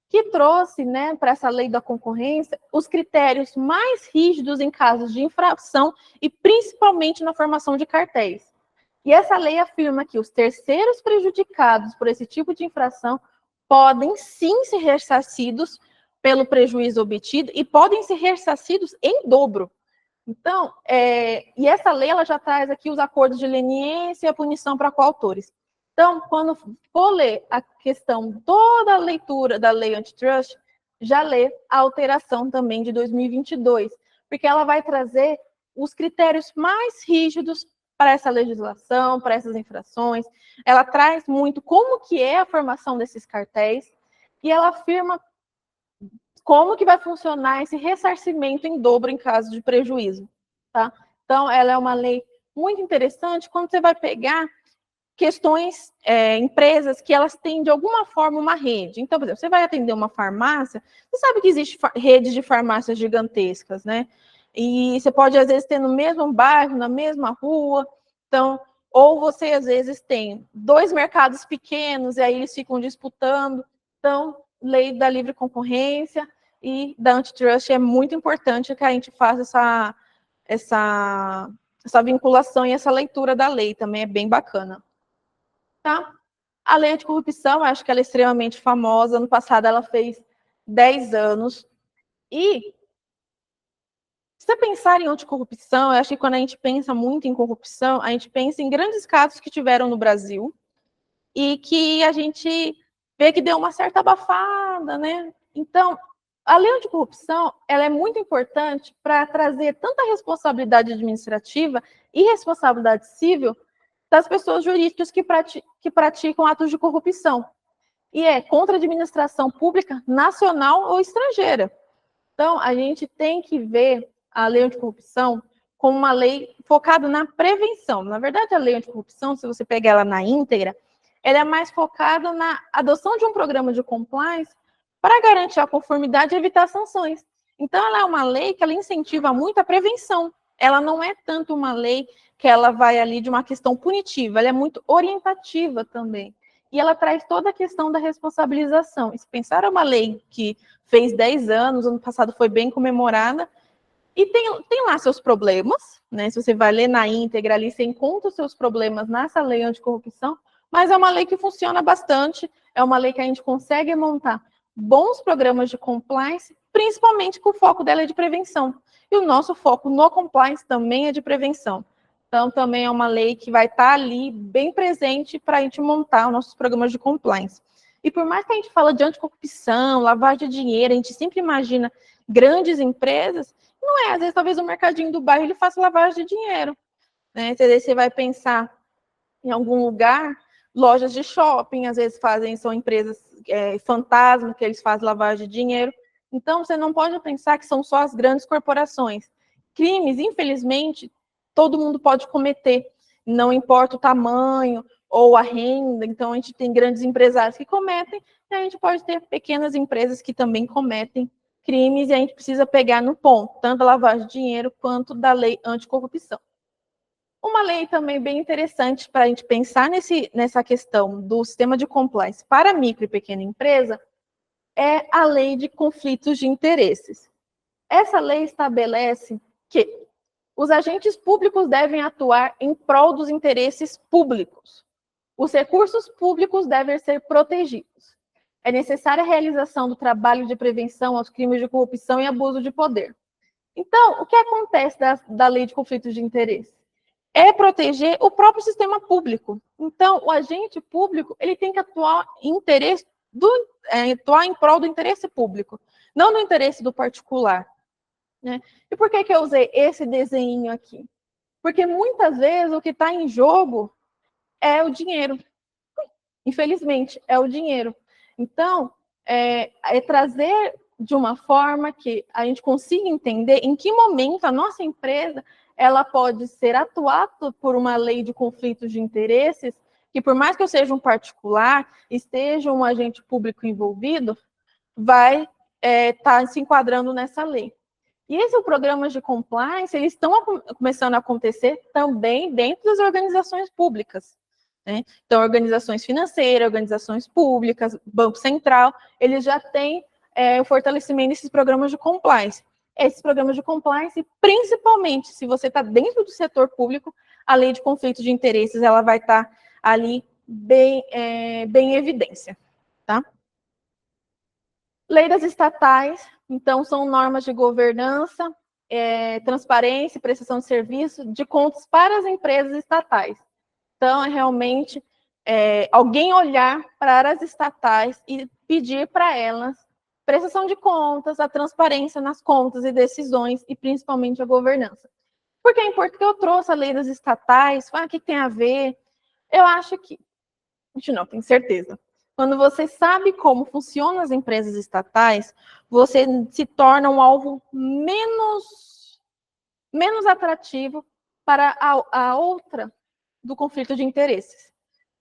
que trouxe, né, para essa lei da concorrência os critérios mais rígidos em casos de infração e principalmente na formação de cartéis. E essa lei afirma que os terceiros prejudicados por esse tipo de infração podem sim ser ressarcidos pelo prejuízo obtido e podem ser ressarcidos em dobro. Então, e essa lei ela já traz aqui os acordos de leniência e a punição para coautores. Então, quando for ler a questão, toda a leitura da lei antitrust, já lê a alteração também de 2022, porque ela vai trazer os critérios mais rígidos para essa legislação, para essas infrações. Ela traz muito como que é a formação desses cartéis e ela afirma como que vai funcionar esse ressarcimento em dobro em caso de prejuízo, tá? Então, ela é uma lei muito interessante quando você vai pegar questões, empresas que elas têm, de alguma forma, uma rede. Então, por exemplo, você vai atender uma farmácia, você sabe que existe redes de farmácias gigantescas, né? E você pode, às vezes, ter no mesmo bairro, na mesma rua, então, ou você, às vezes, tem dois mercados pequenos, e aí eles ficam disputando. Então, lei da livre concorrência e da antitrust é muito importante que a gente faça essa vinculação e essa leitura da lei, também é bem bacana. Tá? A lei anticorrupção, acho que ela é extremamente famosa. Ano passado ela fez 10 anos. E se você pensar em anticorrupção, eu acho que quando a gente pensa muito em corrupção, a gente pensa em grandes casos que tiveram no Brasil e que a gente vê que deu uma certa abafada, né? Então, a lei anticorrupção, ela é muito importante para trazer tanta responsabilidade administrativa e responsabilidade civil das pessoas jurídicas que praticam atos de corrupção. E é contra a administração pública nacional ou estrangeira. Então, a gente tem que ver a lei anticorrupção como uma lei focada na prevenção. Na verdade, a lei anticorrupção, se você pegar ela na íntegra, ela é mais focada na adoção de um programa de compliance para garantir a conformidade e evitar sanções. Então, ela é uma lei que ela incentiva muito a prevenção. Ela não é tanto uma lei que ela vai ali de uma questão punitiva, ela é muito orientativa também. E ela traz toda a questão da responsabilização. E se pensar uma lei que fez 10 anos, ano passado foi bem comemorada, e tem lá seus problemas, né? Se você vai ler na íntegra ali, você encontra os seus problemas nessa lei anticorrupção, mas é uma lei que funciona bastante, é uma lei que a gente consegue montar bons programas de compliance, principalmente que o foco dela é de prevenção. E o nosso foco no compliance também é de prevenção. Então, também é uma lei que vai estar ali bem presente para a gente montar os nossos programas de compliance. E por mais que a gente fala de anticorrupção, lavagem de dinheiro, a gente sempre imagina grandes empresas, não é, às vezes talvez o mercadinho do bairro ele faça lavagem de dinheiro, né? Você vai pensar em algum lugar, lojas de shopping, às vezes são empresas fantasma, que eles fazem lavagem de dinheiro. Então, você não pode pensar que são só as grandes corporações. Crimes, infelizmente, todo mundo pode cometer, não importa o tamanho, ou a renda, então a gente tem grandes empresários que cometem, e a gente pode ter pequenas empresas que também cometem crimes, e a gente precisa pegar no ponto, tanto da lavagem de dinheiro quanto da lei anticorrupção. Uma lei também bem interessante para a gente pensar nessa questão do sistema de compliance para micro e pequena empresa é a lei de conflitos de interesses. Essa lei estabelece que os agentes públicos devem atuar em prol dos interesses públicos. Os recursos públicos devem ser protegidos. É necessária a realização do trabalho de prevenção aos crimes de corrupção e abuso de poder. Então, o que acontece da lei de conflitos de interesse? É proteger o próprio sistema público. Então, o agente público ele tem que atuar atuar em prol do interesse público, não do interesse do particular. Né? E por que eu usei esse desenho aqui? Porque muitas vezes o que está em jogo é o dinheiro. Infelizmente, é o dinheiro. Então, é trazer de uma forma que a gente consiga entender em que momento a nossa empresa ela pode ser atuada por uma lei de conflitos de interesses, que por mais que eu seja um particular, esteja um agente público envolvido, vai estar se enquadrando nessa lei. E esses programas de compliance, eles estão começando a acontecer também dentro das organizações públicas. Né? Então, organizações financeiras, organizações públicas, Banco Central, eles já têm o fortalecimento desses programas de compliance. Esses programas de compliance, principalmente se você está dentro do setor público, a lei de conflito de interesses ela vai estar ali bem em evidência. Tá? Lei das estatais, então, são normas de governança, transparência e prestação de serviço de contas para as empresas estatais. Então, é realmente alguém olhar para as estatais e pedir para elas prestação de contas, a transparência nas contas e decisões, e principalmente a governança. Por que é importante que eu trouxe a lei das estatais? O que tem a ver? Eu acho que, a gente não tem certeza. Quando você sabe como funcionam as empresas estatais, você se torna um alvo menos atrativo para a outra do conflito de interesses.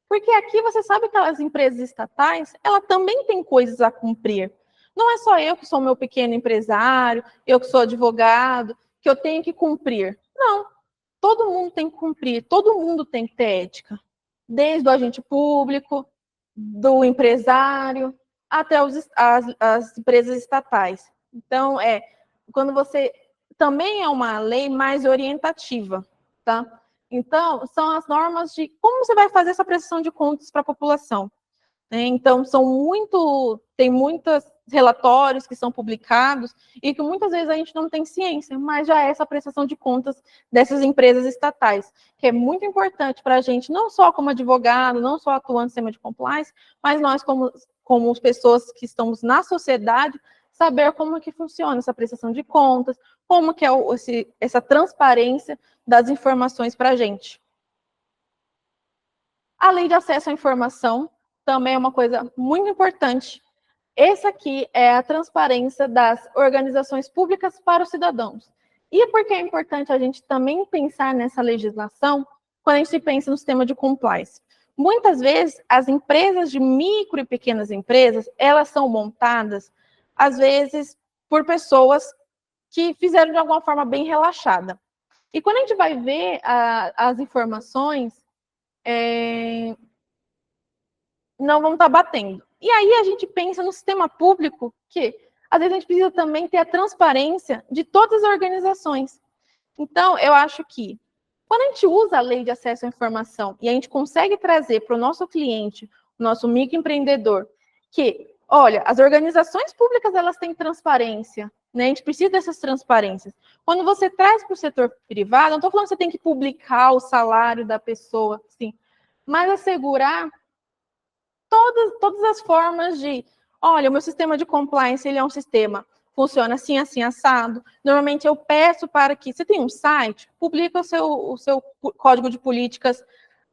Porque aqui você sabe que as empresas estatais, ela também tem coisas a cumprir. Não é só eu que sou meu pequeno empresário, eu que sou advogado, que eu tenho que cumprir. Não, todo mundo tem que cumprir, todo mundo tem que ter ética. Desde o agente público, do empresário, até as empresas estatais. Então, quando você... Também é uma lei mais orientativa, tá? Então, são as normas de como você vai fazer essa prestação de contas para a população. Né? Então, tem muitos relatórios que são publicados e que muitas vezes a gente não tem ciência, mas já é essa prestação de contas dessas empresas estatais, que é muito importante para a gente, não só como advogado, não só atuando no sistema de compliance, mas nós, como as pessoas que estamos na sociedade, saber como é que funciona essa prestação de contas, como que é essa transparência das informações para a gente. A lei de acesso à informação também é uma coisa muito importante. Essa aqui é a transparência das organizações públicas para os cidadãos. E por que é importante a gente também pensar nessa legislação quando a gente pensa no sistema de compliance? Muitas vezes, as empresas de micro e pequenas empresas, elas são montadas, às vezes, por pessoas que fizeram de alguma forma bem relaxada. E quando a gente vai ver as informações, não vão estar batendo. E aí a gente pensa no sistema público que, às vezes, a gente precisa também ter a transparência de todas as organizações. Então, eu acho que, quando a gente usa a lei de acesso à informação e a gente consegue trazer para o nosso cliente, o nosso microempreendedor, que, olha, as organizações públicas, elas têm transparência, né? A gente precisa dessas transparências. Quando você traz para o setor privado, não estou falando que você tem que publicar o salário da pessoa, sim, mas assegurar todas as formas de, olha, o meu sistema de compliance, ele é um sistema, funciona assim, assim, assado. Normalmente eu peço para que, você tem um site, publica o seu código de políticas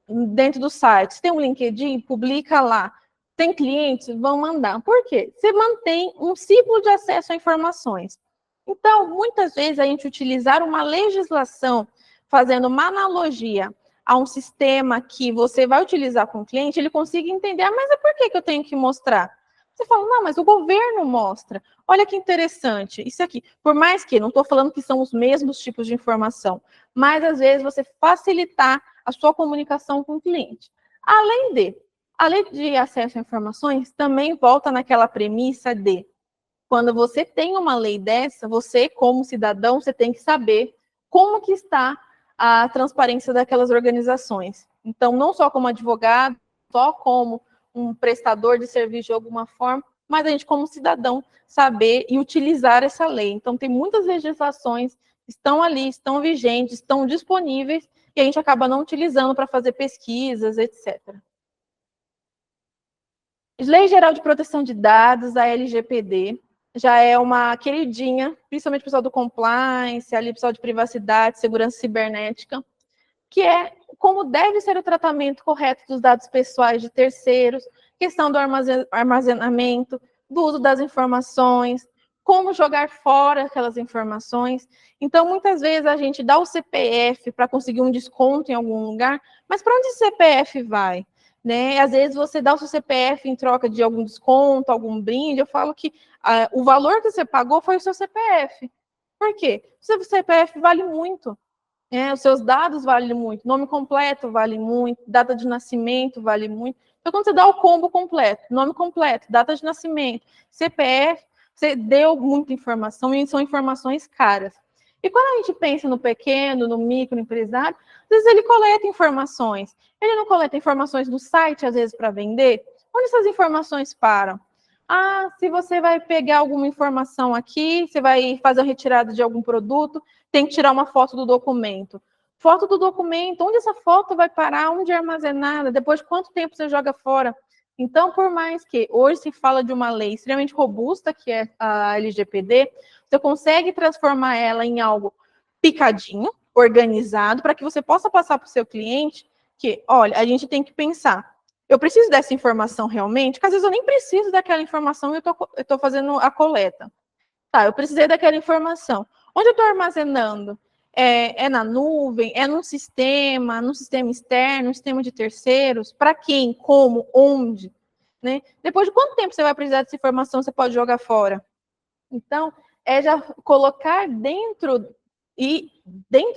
dentro do site. Se tem um LinkedIn, publica lá. Tem clientes, vão mandar. Por quê? Você mantém um ciclo de acesso a informações. Então, muitas vezes, a gente utilizar uma legislação, fazendo uma analogia a um sistema que você vai utilizar com o cliente, ele consiga entender, mas por que eu tenho que mostrar? Você fala, não, mas o governo mostra. Olha que interessante, isso aqui. Por mais que, não estou falando que são os mesmos tipos de informação, mas às vezes você facilitar a sua comunicação com o cliente. A lei de acesso a informações também volta naquela premissa de, quando você tem uma lei dessa, você, como cidadão, você tem que saber como que está a transparência daquelas organizações. Então, não só como advogado, só como um prestador de serviço de alguma forma, mas a gente, como cidadão, saber e utilizar essa lei. Então, tem muitas legislações que estão ali, estão vigentes, estão disponíveis, e a gente acaba não utilizando para fazer pesquisas, etc. Lei Geral de Proteção de Dados, a LGPD, já é uma queridinha, principalmente o pessoal do compliance, ali o pessoal de privacidade, segurança cibernética, que é como deve ser o tratamento correto dos dados pessoais de terceiros, questão do armazenamento, do uso das informações, como jogar fora aquelas informações. Então, muitas vezes a gente dá o CPF para conseguir um desconto em algum lugar, mas para onde o CPF vai? Né? Às vezes você dá o seu CPF em troca de algum desconto, algum brinde. Eu falo que o valor que você pagou foi o seu CPF. Por quê? O seu CPF vale muito. Os seus dados valem muito, nome completo vale muito, data de nascimento vale muito. Então, quando você dá o combo completo, nome completo, data de nascimento, CPF, você deu muita informação e são informações caras. E quando a gente pensa no pequeno, no microempresário, às vezes ele coleta informações. Ele não coleta informações do site, às vezes, para vender. Onde essas informações param? Ah, se você vai pegar alguma informação aqui, você vai fazer a retirada de algum produto, tem que tirar uma foto do documento. Foto do documento, onde essa foto vai parar, onde é armazenada, depois de quanto tempo você joga fora. Então, por mais que hoje se fala de uma lei extremamente robusta, que é a LGPD, você consegue transformar ela em algo picadinho, organizado, para que você possa passar para o seu cliente que, olha, a gente tem que pensar, eu preciso dessa informação realmente? Porque às vezes eu nem preciso daquela informação e eu estou fazendo a coleta. Tá, eu precisei daquela informação. Onde eu estou armazenando? É na nuvem? É num sistema externo, um sistema de terceiros? Para quem? Como? Onde? Né? Depois de quanto tempo você vai precisar dessa informação, você pode jogar fora? Então, é já colocar dentro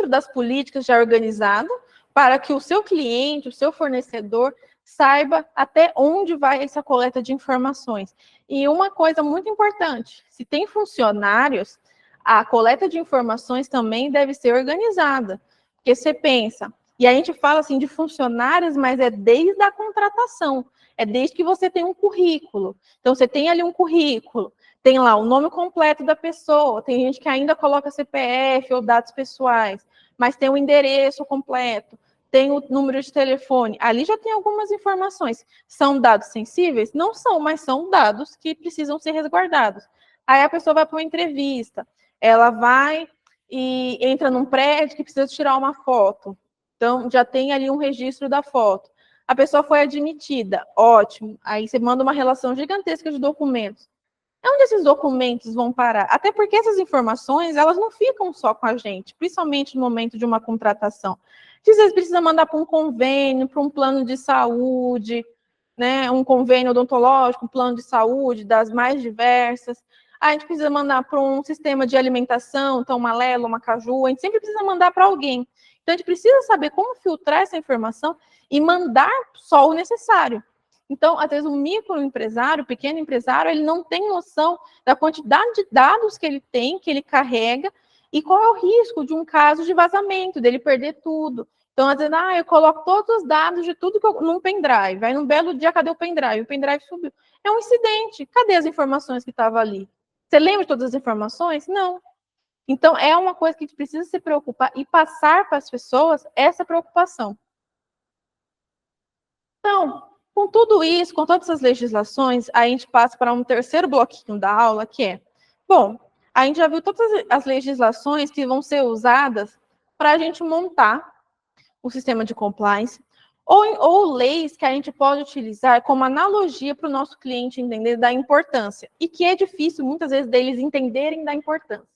das políticas já organizado, para que o seu cliente, o seu fornecedor, saiba até onde vai essa coleta de informações. E uma coisa muito importante, se tem funcionários, a coleta de informações também deve ser organizada. Porque você pensa, e a gente fala assim de funcionários, mas é desde a contratação, é desde que você tem um currículo. Então, você tem ali um currículo, tem lá o nome completo da pessoa, tem gente que ainda coloca CPF ou dados pessoais, mas tem o endereço completo, tem o número de telefone, ali já tem algumas informações. São dados sensíveis? Não são, mas são dados que precisam ser resguardados. Aí a pessoa vai para uma entrevista, ela vai e entra num prédio que precisa tirar uma foto. Então, já tem ali um registro da foto. A pessoa foi admitida, ótimo. Aí você manda uma relação gigantesca de documentos. Onde esses documentos vão parar? Até porque essas informações, elas não ficam só com a gente, principalmente no momento de uma contratação. Às vezes precisa mandar para um convênio, para um plano de saúde, né? Um convênio odontológico, um plano de saúde, das mais diversas. A gente precisa mandar para um sistema de alimentação, então uma Lelo, uma Caju, a gente sempre precisa mandar para alguém. Então a gente precisa saber como filtrar essa informação e mandar só o necessário. Então, às vezes, o microempresário, o pequeno empresário, ele não tem noção da quantidade de dados que ele tem, que ele carrega, e qual é o risco de um caso de vazamento, dele perder tudo. Então, às vezes, eu coloco todos os dados de tudo num pendrive. Aí, num belo dia, cadê o pendrive? O pendrive subiu. É um incidente. Cadê as informações que estavam ali? Você lembra de todas as informações? Não. Então, é uma coisa que a gente precisa se preocupar e passar para as pessoas essa preocupação. Então, com tudo isso, com todas essas legislações, a gente passa para um terceiro bloquinho da aula, que é, bom, a gente já viu todas as legislações que vão ser usadas para a gente montar o sistema de compliance, ou leis que a gente pode utilizar como analogia para o nosso cliente entender da importância, e que é difícil, muitas vezes, deles entenderem da importância.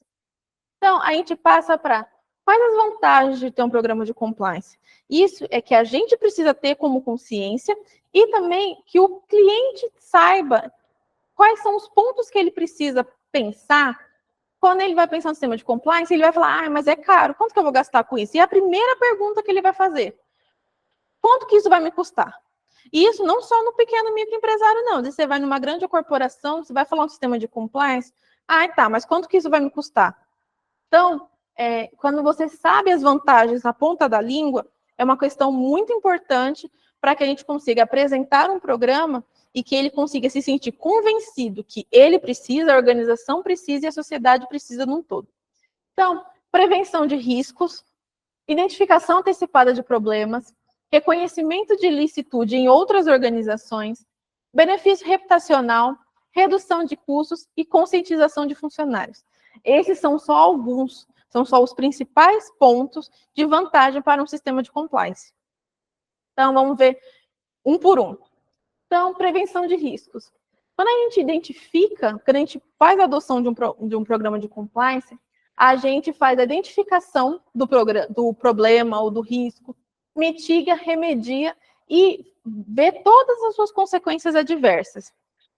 Então, a gente passa para Quais as vantagens de ter um programa de compliance? Isso é que a gente precisa ter como consciência e também que o cliente saiba quais são os pontos que ele precisa pensar. Quando ele vai pensar no sistema de compliance, ele vai falar, mas é caro, quanto que eu vou gastar com isso? E a primeira pergunta que ele vai fazer, quanto que isso vai me custar? E isso não só no pequeno microempresário, não. Você vai numa grande corporação, você vai falar um sistema de compliance, tá, mas quanto que isso vai me custar? Então, quando você sabe as vantagens na ponta da língua, é uma questão muito importante para que a gente consiga apresentar um programa e que ele consiga se sentir convencido que ele precisa, a organização precisa e a sociedade precisa num todo. Então, prevenção de riscos, identificação antecipada de problemas, reconhecimento de ilicitude em outras organizações, benefício reputacional, redução de custos e conscientização de funcionários. Esses são só alguns, são só os principais pontos de vantagem para um sistema de compliance. Então, vamos ver um por um. Então, prevenção de riscos. Quando a gente identifica, quando a gente faz a adoção de um programa de compliance, a gente faz a identificação do problema ou do risco, mitiga, remedia e vê todas as suas consequências adversas.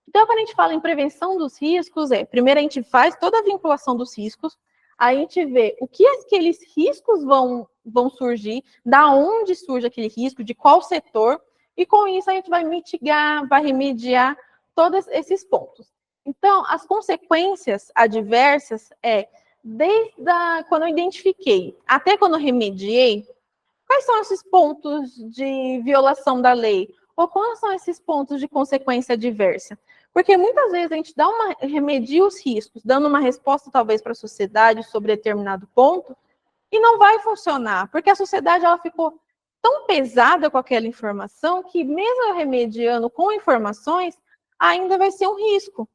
Então, quando a gente fala em prevenção dos riscos, primeiro a gente faz toda a vinculação dos riscos, a gente vê o que aqueles riscos vão surgir, da onde surge aquele risco, de qual setor, e com isso a gente vai mitigar, vai remediar todos esses pontos. Então, as consequências adversas desde quando eu identifiquei até quando eu remediei, quais são esses pontos de violação da lei? Ou quais são esses pontos de consequência adversa? Porque muitas vezes a gente remedia os riscos, dando uma resposta talvez para a sociedade sobre determinado ponto, e não vai funcionar, porque a sociedade ela ficou tão pesada com aquela informação que mesmo eu remediando com informações, ainda vai ser um risco.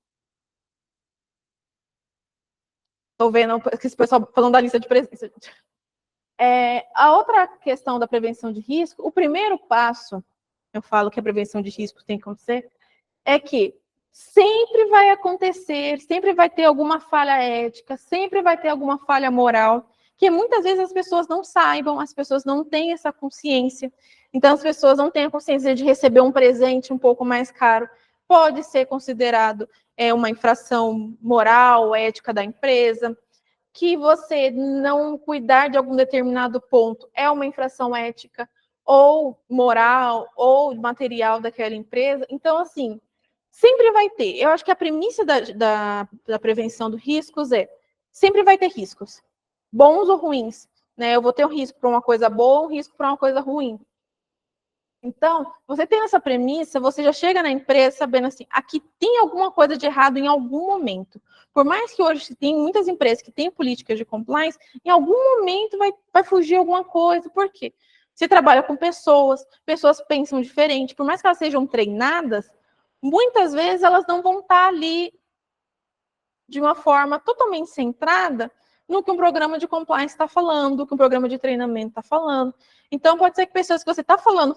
Estou vendo esse pessoal falando da lista de presença. A outra questão da prevenção de risco, o primeiro passo, eu falo que a prevenção de risco tem que acontecer, é que sempre vai acontecer, sempre vai ter alguma falha ética, sempre vai ter alguma falha moral, que muitas vezes as pessoas não saibam, as pessoas não têm essa consciência. Então, as pessoas não têm a consciência de receber um presente um pouco mais caro. Pode ser considerado uma infração moral, ética da empresa. Que você não cuidar de algum determinado ponto é uma infração ética ou moral ou material daquela empresa. Então, assim, sempre vai ter. Eu acho que a premissa da prevenção dos riscos sempre vai ter riscos, bons ou ruins. Né? Eu vou ter um risco para uma coisa boa, um risco para uma coisa ruim. Então, você tendo essa premissa, você já chega na empresa sabendo assim, aqui tem alguma coisa de errado em algum momento. Por mais que hoje tem muitas empresas que têm políticas de compliance, em algum momento vai fugir alguma coisa. Por quê? Você trabalha com pessoas pensam diferente. Por mais que elas sejam treinadas, muitas vezes elas não vão estar ali de uma forma totalmente centrada no que um programa de compliance está falando, no que um programa de treinamento está falando. Então, pode ser que pessoas que você está falando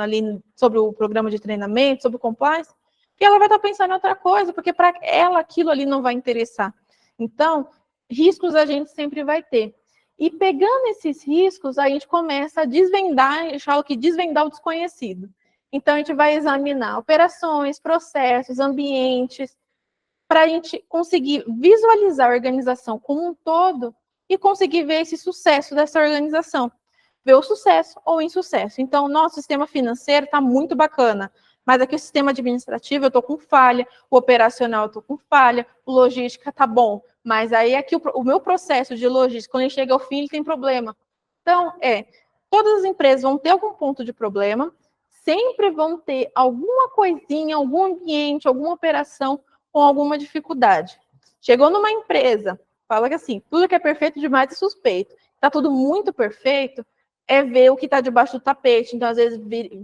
ali sobre o programa de treinamento, sobre o compliance, que ela vai estar pensando em outra coisa, porque para ela aquilo ali não vai interessar. Então, riscos a gente sempre vai ter. E pegando esses riscos, a gente começa a desvendar, eu falo que desvendar o desconhecido. Então, a gente vai examinar operações, processos, ambientes, para a gente conseguir visualizar a organização como um todo e conseguir ver esse sucesso dessa organização. Ver o sucesso ou o insucesso. Então, o nosso sistema financeiro está muito bacana, mas aqui o sistema administrativo eu estou com falha, o operacional eu estou com falha, o logística está bom, mas aí aqui o meu processo de logística, quando ele chega ao fim, ele tem problema. Então, todas as empresas vão ter algum ponto de problema, sempre vão ter alguma coisinha, algum ambiente, alguma operação com alguma dificuldade. Chegou numa empresa, fala que assim, tudo que é perfeito demais é suspeito. Está tudo muito perfeito, ver o que está debaixo do tapete. Então, às vezes,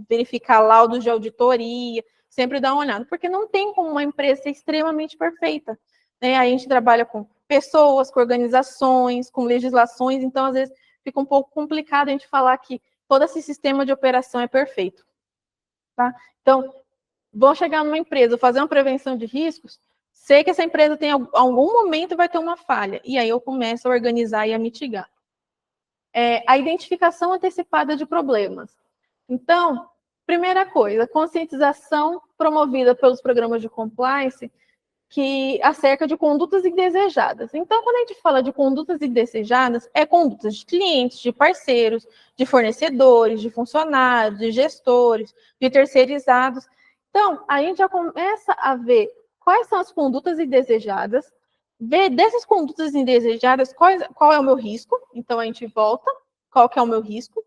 verificar laudos de auditoria, sempre dar uma olhada, porque não tem como uma empresa ser extremamente perfeita. Né? A gente trabalha com pessoas, com organizações, com legislações, então, às vezes, fica um pouco complicado a gente falar que todo esse sistema de operação é perfeito. Tá? Então, vou chegar numa empresa, fazer uma prevenção de riscos, sei que essa empresa tem algum momento vai ter uma falha, e aí eu começo a organizar e a mitigar. A identificação antecipada de problemas. Então, primeira coisa, conscientização promovida pelos programas de compliance acerca de condutas indesejadas. Então, quando a gente fala de condutas indesejadas, é condutas de clientes, de parceiros, de fornecedores, de funcionários, de gestores, de terceirizados. Então, a gente já começa a ver quais são as condutas indesejadas, ver dessas condutas indesejadas qual é o meu risco. Então, a gente volta, qual que é o meu risco,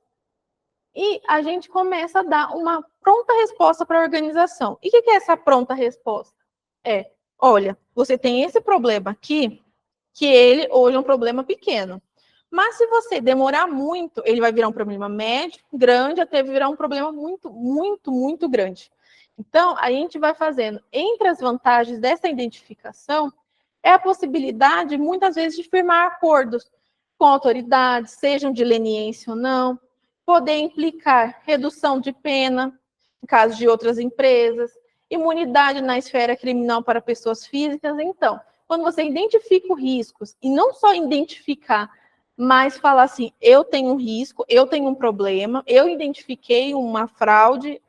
e a gente começa a dar uma pronta resposta para a organização. E o que é essa pronta resposta? Olha, você tem esse problema aqui, que ele hoje é um problema pequeno. Mas se você demorar muito, ele vai virar um problema médio, grande, até virar um problema muito, muito, muito grande. Então, a gente vai fazendo, entre as vantagens dessa identificação, é a possibilidade, muitas vezes, de firmar acordos com autoridades, sejam de leniência ou não, poder implicar redução de pena, em caso de outras empresas, imunidade na esfera criminal para pessoas físicas. Então, quando você identifica os riscos, e não só identificar, mas falar assim, eu tenho um risco, eu tenho um problema, eu identifiquei uma fraude,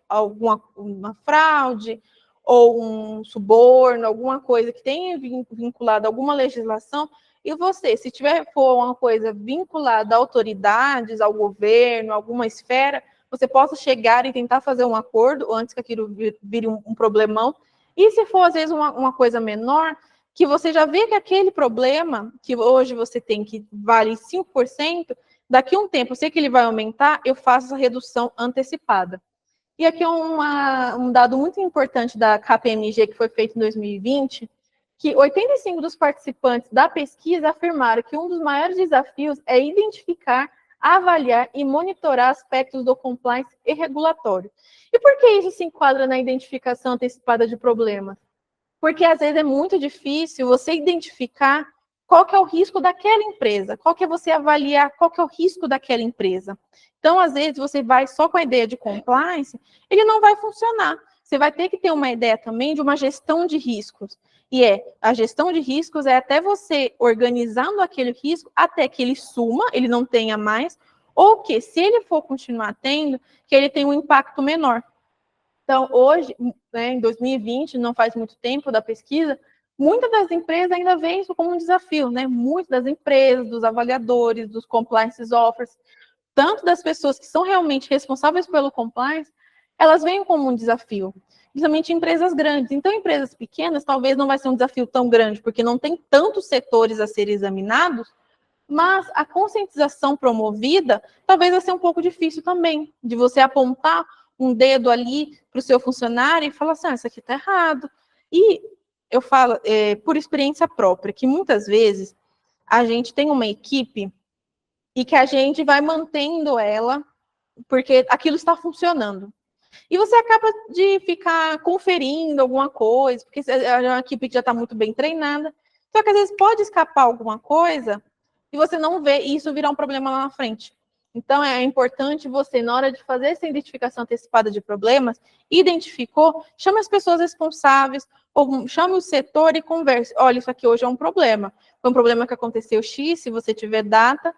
uma fraude, ou um suborno, alguma coisa que tenha vinculado a alguma legislação, e você, se for uma coisa vinculada a autoridades, ao governo, a alguma esfera, você possa chegar e tentar fazer um acordo antes que aquilo vire um problemão. E se for, às vezes, uma coisa menor, que você já vê que aquele problema, que hoje você tem que vale 5%, daqui a um tempo, eu sei que ele vai aumentar, eu faço essa redução antecipada. E aqui é um dado muito importante da KPMG, que foi feito em 2020, que 85% dos participantes da pesquisa afirmaram que um dos maiores desafios é identificar, avaliar e monitorar aspectos do compliance e regulatório. E por que isso se enquadra na identificação antecipada de problemas? Porque às vezes é muito difícil você identificar qual que é o risco daquela empresa, qual que é você avaliar qual que é o risco daquela empresa. Então, às vezes, você vai só com a ideia de compliance, ele não vai funcionar. Você vai ter que ter uma ideia também de uma gestão de riscos. E a gestão de riscos é até você organizando aquele risco até que ele suma, ele não tenha mais, ou que, se ele for continuar tendo, que ele tenha um impacto menor. Então, hoje, né, em 2020, não faz muito tempo da pesquisa, muitas das empresas ainda veem isso como um desafio, né? Muitas das empresas, dos avaliadores, dos compliance officers, tanto das pessoas que são realmente responsáveis pelo compliance, elas veem como um desafio, principalmente empresas grandes. Então, empresas pequenas, talvez não vai ser um desafio tão grande, porque não tem tantos setores a serem examinados, mas a conscientização promovida talvez vai ser um pouco difícil também, de você apontar um dedo ali para o seu funcionário e falar assim, isso aqui está errado. E eu falo, por experiência própria, que muitas vezes a gente tem uma equipe e que a gente vai mantendo ela porque aquilo está funcionando. E você acaba de ficar conferindo alguma coisa, porque é uma equipe que já está muito bem treinada, só que às vezes pode escapar alguma coisa e você não vê, e isso virar um problema lá na frente. Então, é importante você, na hora de fazer essa identificação antecipada de problemas, identificou, chame as pessoas responsáveis, ou chame o setor e converse. Olha, isso aqui hoje é um problema. Foi um problema que aconteceu X, se você tiver data,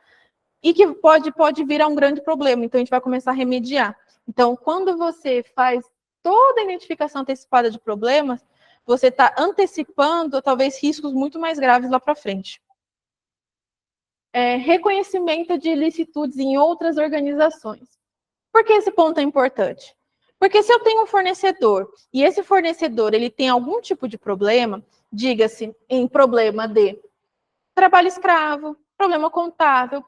e que pode virar um grande problema. Então, a gente vai começar a remediar. Então, quando você faz toda a identificação antecipada de problemas, você está antecipando, talvez, riscos muito mais graves lá para frente. Reconhecimento de ilicitudes em outras organizações. Por que esse ponto é importante? Porque se eu tenho um fornecedor e esse fornecedor ele tem algum tipo de problema, diga-se em problema de trabalho escravo, problema contábil,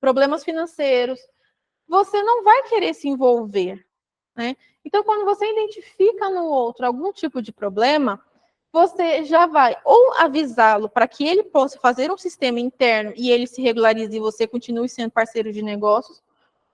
problemas financeiros, você não vai querer se envolver, né? Então, quando você identifica no outro algum tipo de problema, você já vai ou avisá-lo para que ele possa fazer um sistema interno e ele se regularize e você continue sendo parceiro de negócios,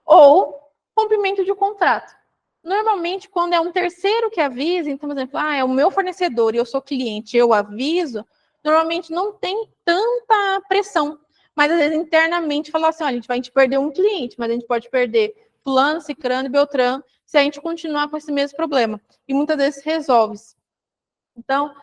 ou cumprimento de contrato. Normalmente, quando é um terceiro que avisa, então, por exemplo, é o meu fornecedor e eu sou cliente, eu aviso, normalmente não tem tanta pressão. Mas, às vezes, internamente, falar assim, olha, a gente vai perder um cliente, mas a gente pode perder fulano, cicrano e beltrano se a gente continuar com esse mesmo problema. E muitas vezes resolve-se. Então,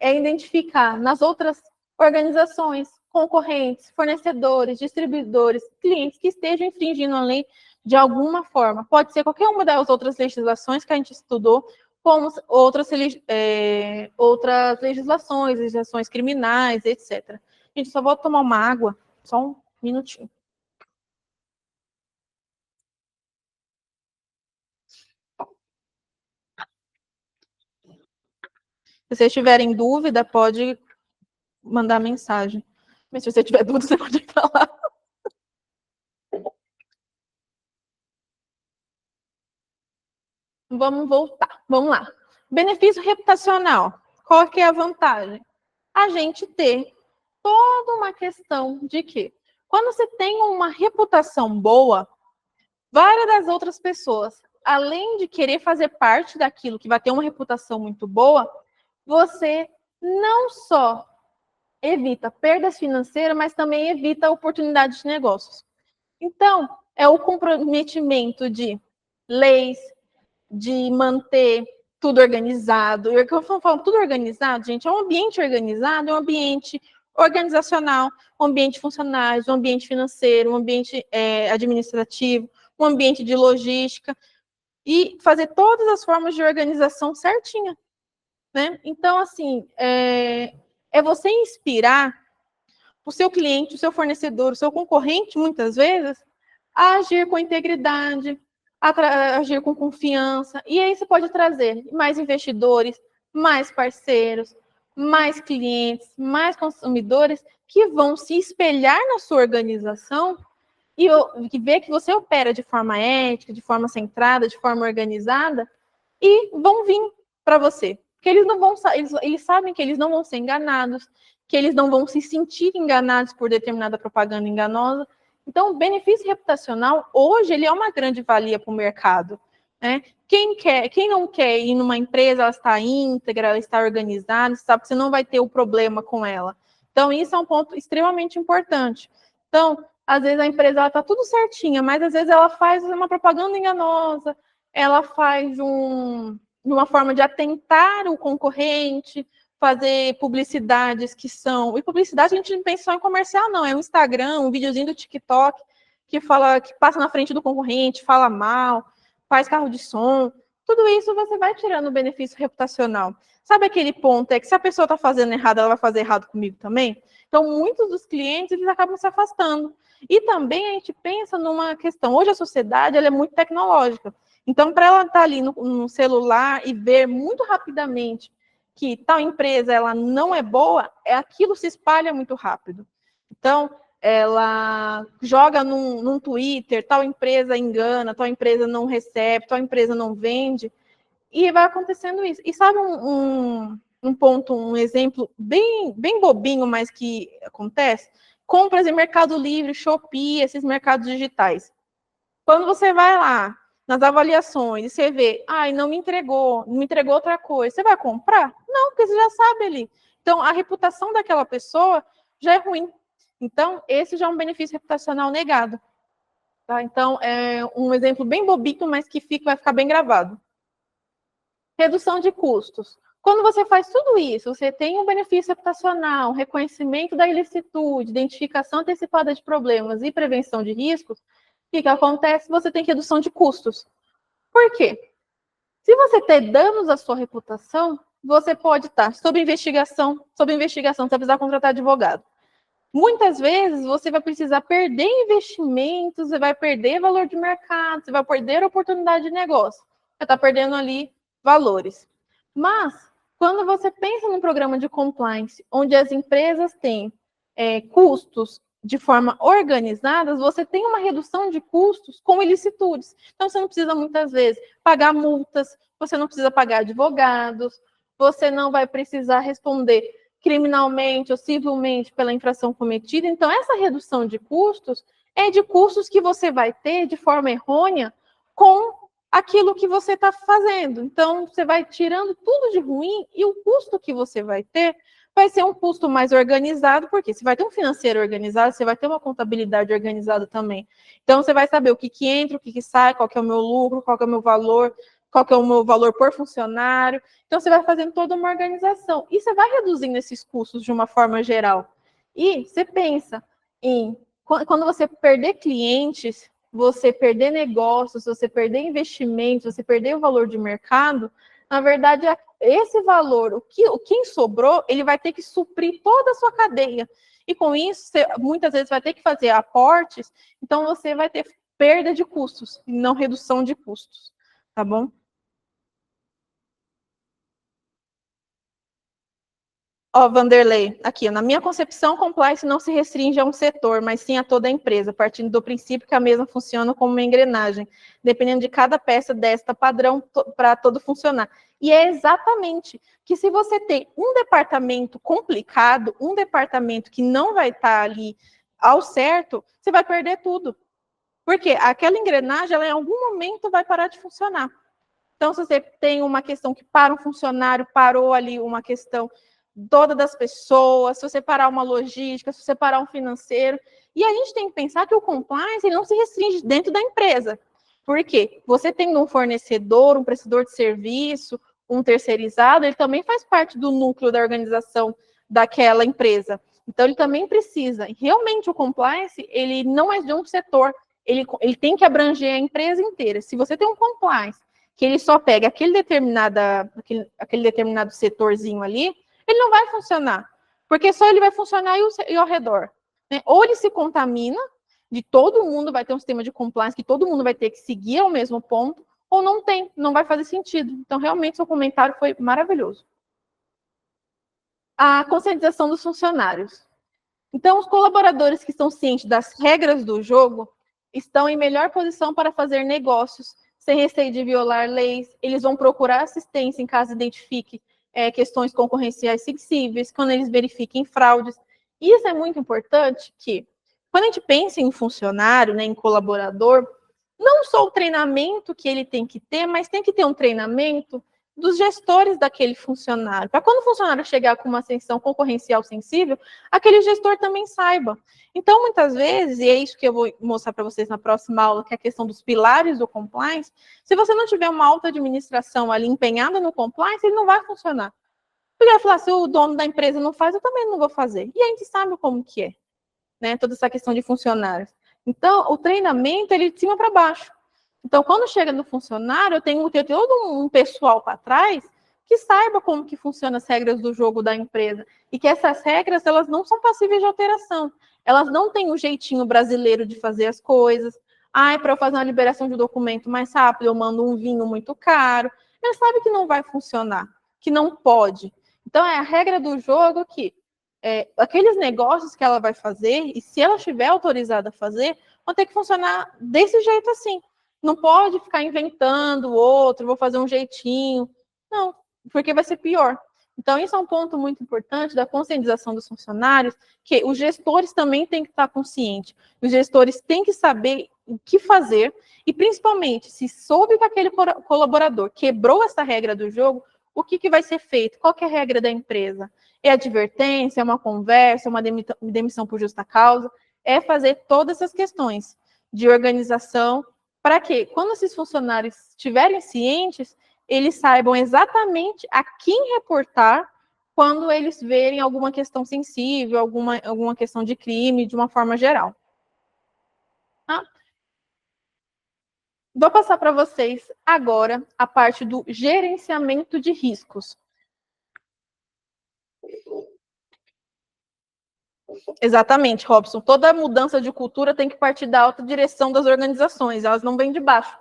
identificar nas outras organizações concorrentes, fornecedores, distribuidores, clientes que estejam infringindo a lei de alguma forma. Pode ser qualquer uma das outras legislações que a gente estudou, como outras legislações, legislações criminais, etc. Gente, só vou tomar uma água, só um minutinho. Se vocês tiverem dúvida, pode mandar mensagem. Mas se você tiver dúvida, você pode falar. Vamos voltar. Vamos lá. Benefício reputacional. Qual que é a vantagem? A gente ter toda uma questão de que, quando você tem uma reputação boa, várias das outras pessoas, além de querer fazer parte daquilo que vai ter uma reputação muito boa, você não só evita perdas financeiras, mas também evita oportunidades de negócios. Então, é o comprometimento de leis, de manter tudo organizado. E o que eu falo, tudo organizado, gente, é um ambiente organizado, é um ambiente organizacional, um ambiente funcional, um ambiente financeiro, um ambiente administrativo, um ambiente de logística, e fazer todas as formas de organização certinha, né? Então, assim, é você inspirar o seu cliente, o seu fornecedor, o seu concorrente, muitas vezes, a agir com integridade, a agir com confiança. E aí você pode trazer mais investidores, mais parceiros, mais clientes, mais consumidores que vão se espelhar na sua organização e ver que você opera de forma ética, de forma centrada, de forma organizada, e vão vir para você. Porque eles não vão, eles sabem que eles não vão ser enganados, que eles não vão se sentir enganados por determinada propaganda enganosa. Então, o benefício reputacional, hoje, ele é uma grande valia para o mercado, né? Quem não quer ir numa empresa, ela está íntegra, ela está organizada, sabe que você não vai ter o problema com ela. Então, isso é um ponto extremamente importante. Então, às vezes a empresa está tudo certinha, mas às vezes ela faz uma propaganda enganosa, ela faz uma forma de atentar o concorrente, fazer publicidades que são... E publicidade a gente não pensa só em comercial, não. É um Instagram, um videozinho do TikTok que passa na frente do concorrente, fala mal, faz carro de som. Tudo isso você vai tirando o benefício reputacional. Sabe aquele ponto? É que se a pessoa está fazendo errado, ela vai fazer errado comigo também? Então, muitos dos clientes, eles acabam se afastando. E também a gente pensa numa questão. Hoje a sociedade ela é muito tecnológica. Então, para ela estar ali no celular e ver muito rapidamente que tal empresa ela não é boa, aquilo se espalha muito rápido. Então, ela joga num Twitter, tal empresa engana, tal empresa não recebe, tal empresa não vende, e vai acontecendo isso. E sabe um ponto, um exemplo bem bobinho, mas que acontece? Compras em Mercado Livre, Shopee, esses mercados digitais. Quando você vai lá nas avaliações e você vê, não me entregou outra coisa, você vai comprar? Não, porque você já sabe ali. Então, a reputação daquela pessoa já é ruim. Então, esse já é um benefício reputacional negado. Tá? Então, é um exemplo bem bobito, mas que vai ficar bem gravado. Redução de custos. Quando você faz tudo isso, você tem um benefício reputacional, um reconhecimento da ilicitude, identificação antecipada de problemas e prevenção de riscos, o que acontece? Você tem redução de custos. Por quê? Se você ter danos à sua reputação, você pode estar sob investigação, você vai precisar contratar advogado. Muitas vezes você vai precisar perder investimentos, você vai perder valor de mercado, você vai perder oportunidade de negócio. Você está perdendo ali valores. Mas, quando você pensa num programa de compliance, onde as empresas têm custos de forma organizada, você tem uma redução de custos com ilicitudes. Então, você não precisa, muitas vezes, pagar multas, você não precisa pagar advogados, você não vai precisar responder criminalmente ou civilmente pela infração cometida. Então, essa redução de custos é de custos que você vai ter de forma errônea com aquilo que você está fazendo. Então, você vai tirando tudo de ruim e o custo que você vai ter vai ser um custo mais organizado, porque você vai ter um financeiro organizado, você vai ter uma contabilidade organizada também. Então, você vai saber o que entra, o que sai, qual que é o meu lucro, qual que é o meu valor, qual que é o meu valor por funcionário. Então, você vai fazendo toda uma organização. E você vai reduzindo esses custos de uma forma geral. E você pensa em quando você perder clientes, você perder negócios, você perder investimentos, você perder o valor de mercado, na verdade, esse valor, quem sobrou, ele vai ter que suprir toda a sua cadeia. E com isso, você, muitas vezes vai ter que fazer aportes, então você vai ter perda de custos, e não redução de custos, tá bom? Ó, Vanderlei, aqui, na minha concepção, compliance não se restringe a um setor, mas sim a toda a empresa, partindo do princípio que a mesma funciona como uma engrenagem, dependendo de cada peça desta padrão para todo funcionar. E é exatamente que se você tem um departamento complicado, um departamento que não vai estar ali ao certo, você vai perder tudo. Porque aquela engrenagem, ela em algum momento vai parar de funcionar. Então, se você tem uma questão que para um funcionário, parou ali uma questão toda das pessoas, se você parar uma logística, se você parar um financeiro. E a gente tem que pensar que o compliance ele não se restringe dentro da empresa. Por quê? Você tendo um fornecedor, um prestador de serviço, um terceirizado, ele também faz parte do núcleo da organização daquela empresa. Então, ele também precisa. Realmente, o compliance, ele não é de um setor, ele tem que abranger a empresa inteira. Se você tem um compliance que ele só pega aquele determinado setorzinho ali, ele não vai funcionar. Porque só ele vai funcionar e ao redor. Né? Ou ele se contamina, de todo mundo vai ter um sistema de compliance que todo mundo vai ter que seguir ao mesmo ponto, ou não tem, não vai fazer sentido. Então, realmente, seu comentário foi maravilhoso. A conscientização dos funcionários. Então, os colaboradores que estão cientes das regras do jogo estão em melhor posição para fazer negócios, sem receio de violar leis. Eles vão procurar assistência em caso identifique questões concorrenciais sensíveis, quando eles verifiquem fraudes. Isso é muito importante que, quando a gente pensa em funcionário, né, em colaborador, não só o treinamento que ele tem que ter, mas tem que ter um treinamento dos gestores daquele funcionário. Para quando o funcionário chegar com uma ascensão concorrencial sensível, aquele gestor também saiba. Então, muitas vezes, e é isso que eu vou mostrar para vocês na próxima aula, que é a questão dos pilares do compliance, se você não tiver uma alta administração ali empenhada no compliance, ele não vai funcionar. Porque vai falar, se o dono da empresa não faz, eu também não vou fazer. E a gente sabe como que é, né? Toda essa questão de funcionários. Então, o treinamento, ele é de cima para baixo. Então, quando chega no funcionário, eu tenho que ter todo um pessoal para trás que saiba como que funcionam as regras do jogo da empresa e que essas regras elas não são passíveis de alteração. Elas não têm um jeitinho brasileiro de fazer as coisas. Ah, para eu fazer uma liberação de documento mais rápido, eu mando um vinho muito caro. Ele sabe que não vai funcionar, que não pode. Então, é a regra do jogo que aqueles negócios que ela vai fazer, e se ela estiver autorizada a fazer, vão ter que funcionar desse jeito assim. Não pode ficar inventando outro, vou fazer um jeitinho. Não, porque vai ser pior. Então, isso é um ponto muito importante da conscientização dos funcionários, que os gestores também têm que estar conscientes. Os gestores têm que saber o que fazer, e principalmente, se soube que aquele colaborador quebrou essa regra do jogo, o que vai ser feito? Qual que é a regra da empresa? É advertência, é uma conversa, é uma demissão por justa causa? É fazer todas essas questões de organização para que, quando esses funcionários estiverem cientes, eles saibam exatamente a quem reportar quando eles verem alguma questão sensível, alguma questão de crime, de uma forma geral. Tá? Vou passar para vocês agora a parte do gerenciamento de riscos. Exatamente, Robson. Toda mudança de cultura tem que partir da alta direção das organizações, elas não vêm de baixo.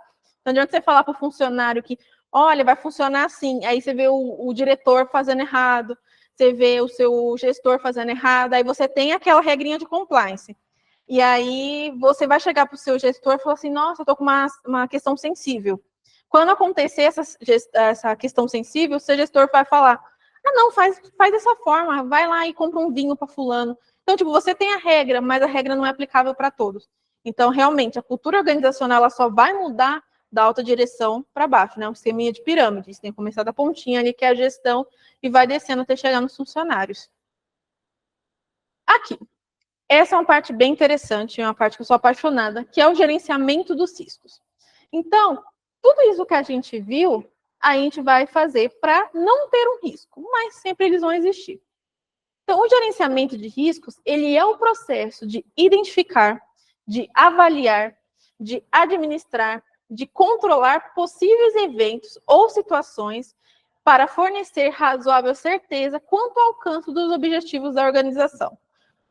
Não adianta você falar para o funcionário que, olha, vai funcionar assim, aí você vê o diretor fazendo errado, você vê o seu gestor fazendo errado, aí você tem aquela regrinha de compliance. E aí você vai chegar para o seu gestor e falar assim, nossa, eu estou com uma questão sensível. Quando acontecer essa questão sensível, o seu gestor vai falar, ah, não, faz dessa forma, vai lá e compra um vinho para fulano. Então, tipo, você tem a regra, mas a regra não é aplicável para todos. Então, realmente, a cultura organizacional ela só vai mudar da alta direção para baixo, né? Um esqueminha de pirâmide. Você tem que começar da pontinha ali, que é a gestão, e vai descendo até chegar nos funcionários. Aqui. Essa é uma parte bem interessante, é uma parte que eu sou apaixonada, que é o gerenciamento dos riscos. Então, tudo isso que a gente viu, a gente vai fazer para não ter um risco, mas sempre eles vão existir. Então, o gerenciamento de riscos, ele é o processo de identificar, de avaliar, de administrar, de controlar possíveis eventos ou situações para fornecer razoável certeza quanto ao alcance dos objetivos da organização.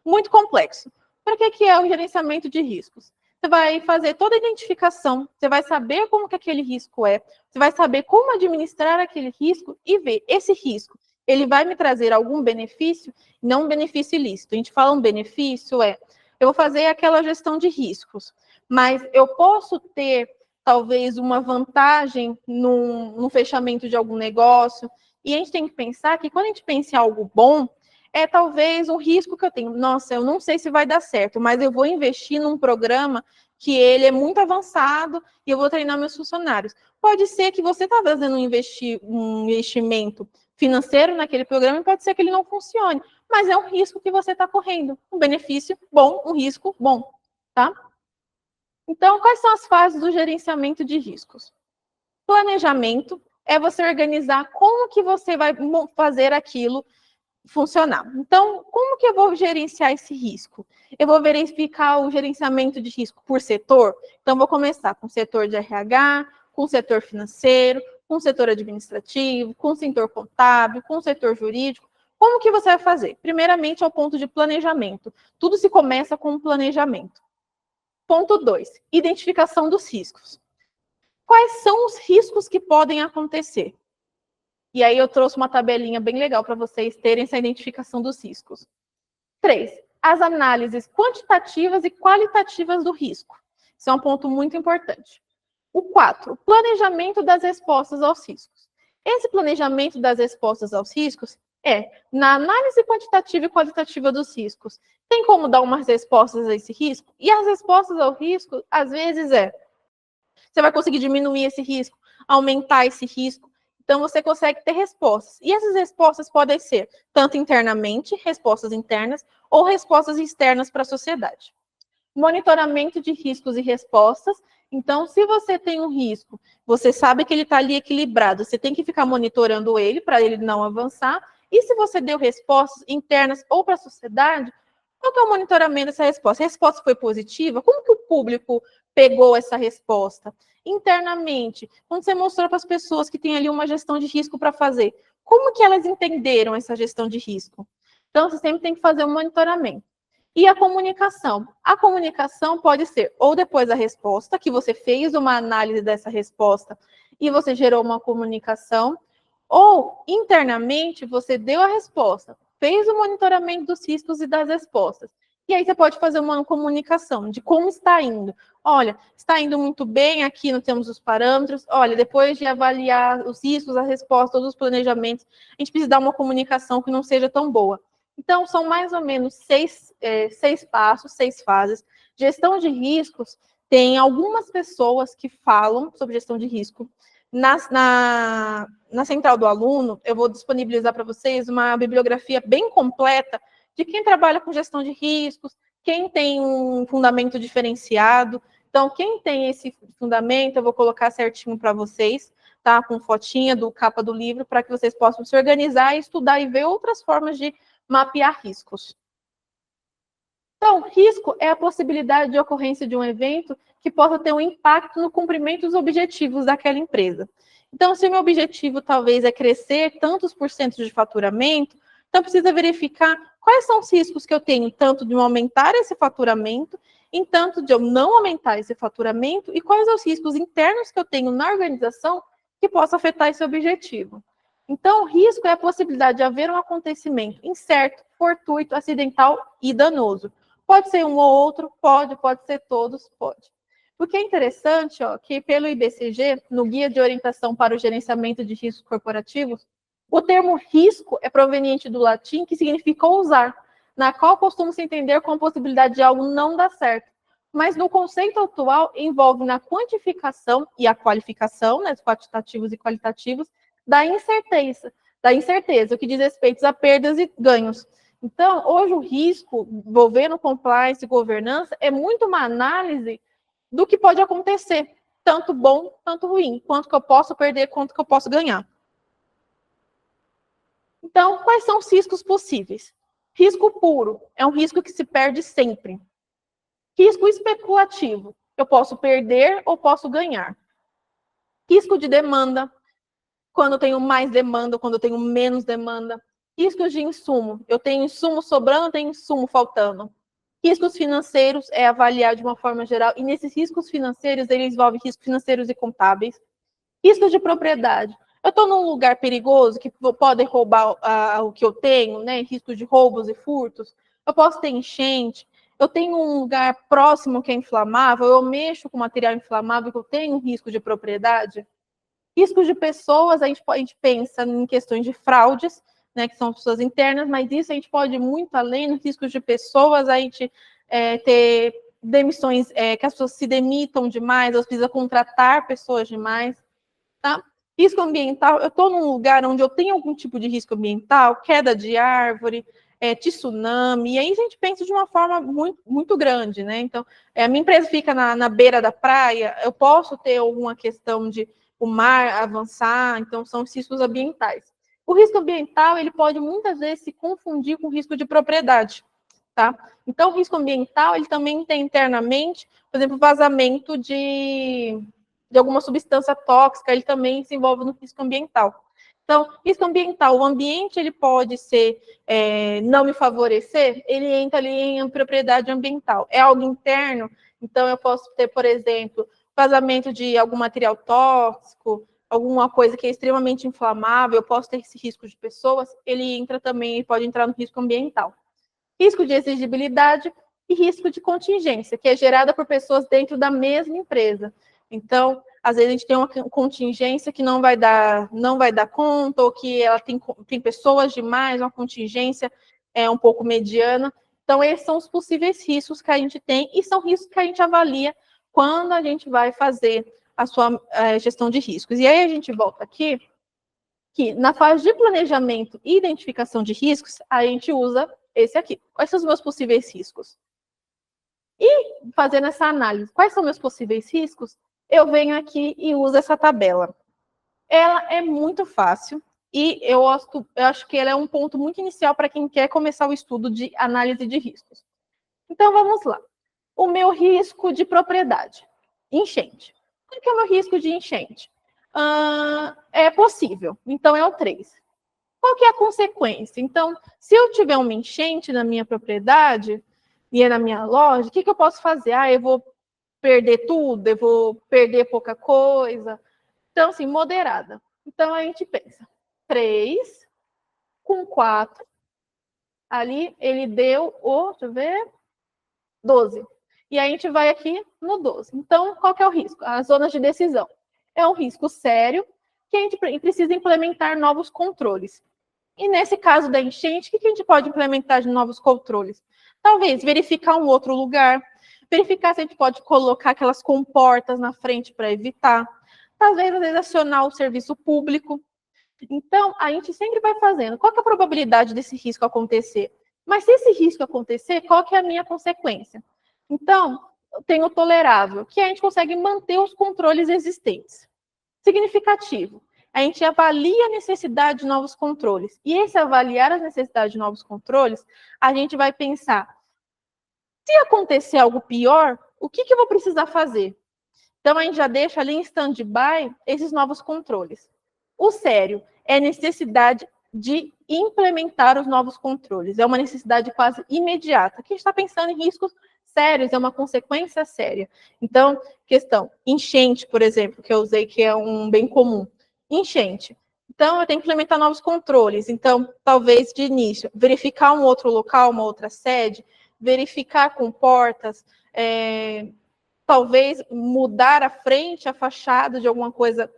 Muito complexo. Para que é o gerenciamento de riscos? Você vai fazer toda a identificação, você vai saber como que aquele risco é, você vai saber como administrar aquele risco e ver esse risco. Ele vai me trazer algum benefício, não um benefício ilícito. A gente fala um benefício, eu vou fazer aquela gestão de riscos, mas eu posso ter, talvez, uma vantagem no fechamento de algum negócio, e a gente tem que pensar que quando a gente pensa em algo bom, é talvez um risco que eu tenho. Nossa, eu não sei se vai dar certo, mas eu vou investir num programa que ele é muito avançado e eu vou treinar meus funcionários. Pode ser que você está fazendo um investimento financeiro naquele programa e pode ser que ele não funcione, mas é um risco que você está correndo. Um benefício bom, um risco bom, tá? Então, quais são as fases do gerenciamento de riscos? Planejamento é você organizar como que você vai fazer aquilo funcionar. Então, como que eu vou gerenciar esse risco? Eu vou verificar o gerenciamento de risco por setor. Então, vou começar com o setor de RH, com o setor financeiro, com o setor administrativo, com o setor contábil, com o setor jurídico. Como que você vai fazer? Primeiramente, ao ponto de planejamento. Tudo se começa com um planejamento. Ponto 2, identificação dos riscos. Quais são os riscos que podem acontecer? E aí eu trouxe uma tabelinha bem legal para vocês terem essa identificação dos riscos. 3, as análises quantitativas e qualitativas do risco. Isso é um ponto muito importante. O 4, planejamento das respostas aos riscos. Esse planejamento das respostas aos riscos na análise quantitativa e qualitativa dos riscos. Tem como dar umas respostas a esse risco? E as respostas ao risco, às vezes, você vai conseguir diminuir esse risco, aumentar esse risco. Então, você consegue ter respostas. E essas respostas podem ser tanto internamente, respostas internas, ou respostas externas para a sociedade. Monitoramento de riscos e respostas. Então, se você tem um risco, você sabe que ele está ali equilibrado, você tem que ficar monitorando ele para ele não avançar. E se você deu respostas internas ou para a sociedade, qual que é o monitoramento dessa resposta? A resposta foi positiva? Como que o público pegou essa resposta? Internamente, quando você mostrou para as pessoas que tem ali uma gestão de risco para fazer, como que elas entenderam essa gestão de risco? Então, você sempre tem que fazer um monitoramento. E a comunicação? A comunicação pode ser ou depois da resposta, que você fez uma análise dessa resposta e você gerou uma comunicação, ou internamente você deu a resposta, fez o monitoramento dos riscos e das respostas. E aí você pode fazer uma comunicação de como está indo. Olha, está indo muito bem, aqui nós temos os parâmetros. Olha, depois de avaliar os riscos, a resposta, todos os planejamentos, a gente precisa dar uma comunicação que não seja tão boa. Então, são mais ou menos seis passos, 6 fases. Gestão de riscos, tem algumas pessoas que falam sobre gestão de risco. Na Central do Aluno, eu vou disponibilizar para vocês uma bibliografia bem completa de quem trabalha com gestão de riscos, quem tem um fundamento diferenciado. Então, quem tem esse fundamento, eu vou colocar certinho para vocês, tá? Com fotinha do capa do livro, para que vocês possam se organizar, estudar e ver outras formas de mapear riscos. Então, risco é a possibilidade de ocorrência de um evento que possa ter um impacto no cumprimento dos objetivos daquela empresa. Então, se o meu objetivo talvez é crescer tantos por cento de faturamento, então precisa verificar quais são os riscos que eu tenho, tanto de eu aumentar esse faturamento, em tanto de eu não aumentar esse faturamento, e quais são os riscos internos que eu tenho na organização que possa afetar esse objetivo. Então, risco é a possibilidade de haver um acontecimento incerto, fortuito, acidental e danoso. Pode ser um ou outro, pode ser todos, pode. O que é interessante, que pelo IBCG, no Guia de Orientação para o Gerenciamento de Riscos Corporativos, o termo risco é proveniente do latim, que significa ousar, na qual costuma-se entender com a possibilidade de algo não dar certo. Mas no conceito atual, envolve na quantificação e a qualificação, né, quantitativos e qualitativos, da incerteza, o que diz respeito a perdas e ganhos. Então, hoje o risco envolvendo compliance e governança é muito uma análise do que pode acontecer, tanto bom, tanto ruim, quanto que eu posso perder, quanto que eu posso ganhar. Então, quais são os riscos possíveis? Risco puro é um risco que se perde sempre. Risco especulativo, eu posso perder ou posso ganhar. Risco de demanda, quando eu tenho mais demanda, quando eu tenho menos demanda. Riscos de insumo, eu tenho insumo sobrando, tenho insumo faltando. Riscos financeiros é avaliar de uma forma geral, e nesses riscos financeiros, eles envolvem riscos financeiros e contábeis. Riscos de propriedade. Eu estou num lugar perigoso que podem roubar o que eu tenho, né? Risco de roubos e furtos. Eu posso ter enchente. Eu tenho um lugar próximo que é inflamável. Eu mexo com material inflamável que eu tenho risco de propriedade. Riscos de pessoas, a gente pensa em questões de fraudes, né, que são pessoas internas, mas isso a gente pode ir muito além nos riscos de pessoas, a gente ter demissões, que as pessoas se demitam demais, elas precisam contratar pessoas demais. Tá? Risco ambiental, eu estou num lugar onde eu tenho algum tipo de risco ambiental, queda de árvore, tsunami, e aí a gente pensa de uma forma muito, muito grande, né? Então, a minha empresa fica na beira da praia, eu posso ter alguma questão de o mar avançar, então são riscos ambientais. O risco ambiental, ele pode muitas vezes se confundir com o risco de propriedade, tá? Então, o risco ambiental, ele também tem internamente, por exemplo, vazamento de alguma substância tóxica, ele também se envolve no risco ambiental. Então, risco ambiental, o ambiente ele pode ser não me favorecer, ele entra ali em propriedade ambiental. É algo interno, então eu posso ter, por exemplo, vazamento de algum material tóxico, alguma coisa que é extremamente inflamável, eu posso ter esse risco de pessoas, ele entra também, ele pode entrar no risco ambiental. Risco de exigibilidade e risco de contingência, que é gerada por pessoas dentro da mesma empresa. Então, às vezes a gente tem uma contingência que não vai dar conta, ou que ela tem pessoas demais, uma contingência um pouco mediana. Então, esses são os possíveis riscos que a gente tem e são riscos que a gente avalia quando a gente vai fazer a sua gestão de riscos. E aí a gente volta aqui, que na fase de planejamento e identificação de riscos, a gente usa esse aqui. Quais são os meus possíveis riscos? E fazendo essa análise, quais são meus possíveis riscos? Eu venho aqui e uso essa tabela. Ela é muito fácil e eu acho que ela é um ponto muito inicial para quem quer começar o estudo de análise de riscos. Então, vamos lá. O meu risco de propriedade, enchente. Qual que é o meu risco de enchente? É possível, então é o 3. Qual que é a consequência? Então, se eu tiver uma enchente na minha propriedade e é na minha loja, o que eu posso fazer? Eu vou perder tudo, eu vou perder pouca coisa. Então, assim, moderada. Então, a gente pensa, 3 com 4, ali ele deu, deixa eu ver, 12. E a gente vai aqui no 12. Então, qual que é o risco? As zonas de decisão. É um risco sério que a gente precisa implementar novos controles. E nesse caso da enchente, o que a gente pode implementar de novos controles? Talvez verificar um outro lugar, verificar se a gente pode colocar aquelas comportas na frente para evitar, talvez às vezes acionar o serviço público. Então, a gente sempre vai fazendo. Qual que é a probabilidade desse risco acontecer? Mas se esse risco acontecer, qual que é a minha consequência? Então, tem o tolerável, que a gente consegue manter os controles existentes. Significativo. A gente avalia a necessidade de novos controles. E esse avaliar a necessidade de novos controles, a gente vai pensar, se acontecer algo pior, o que eu vou precisar fazer? Então, a gente já deixa ali em stand-by esses novos controles. O sério é a necessidade de implementar os novos controles. É uma necessidade quase imediata. Aqui a gente está pensando em riscos sérios, é uma consequência séria. Então, questão, enchente, por exemplo, que eu usei, que é um bem comum. Enchente. Então, eu tenho que implementar novos controles. Então, talvez de início, verificar um outro local, uma outra sede, verificar com portas, talvez mudar a frente, a fachada de alguma coisa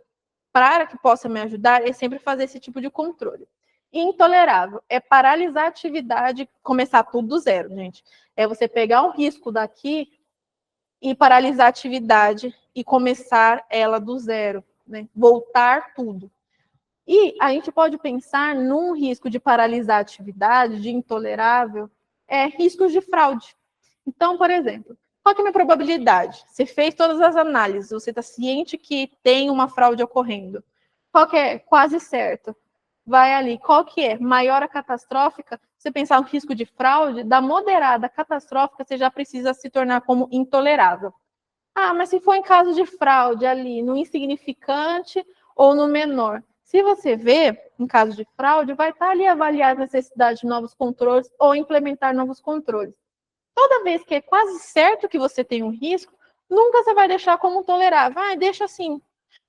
para que possa me ajudar, é sempre fazer esse tipo de controle. Intolerável é paralisar a atividade, começar tudo do zero, gente. É você pegar um risco daqui e paralisar a atividade e começar ela do zero, né? Voltar tudo. E a gente pode pensar num risco de paralisar a atividade, de intolerável, riscos de fraude. Então, por exemplo, qual que é a minha probabilidade? Você fez todas as análises, você está ciente que tem uma fraude ocorrendo. Qual que é? Quase certo. Vai ali. Qual que é? Maior a catastrófica? você pensar no risco de fraude, da moderada catastrófica, você já precisa se tornar como intolerável. Ah, mas se for em caso de fraude ali, no insignificante ou no menor, se você vê, em caso de fraude, vai estar ali avaliar a necessidade de novos controles ou implementar novos controles. Toda vez que é quase certo que você tem um risco, nunca você vai deixar como tolerável. Ah, deixa assim.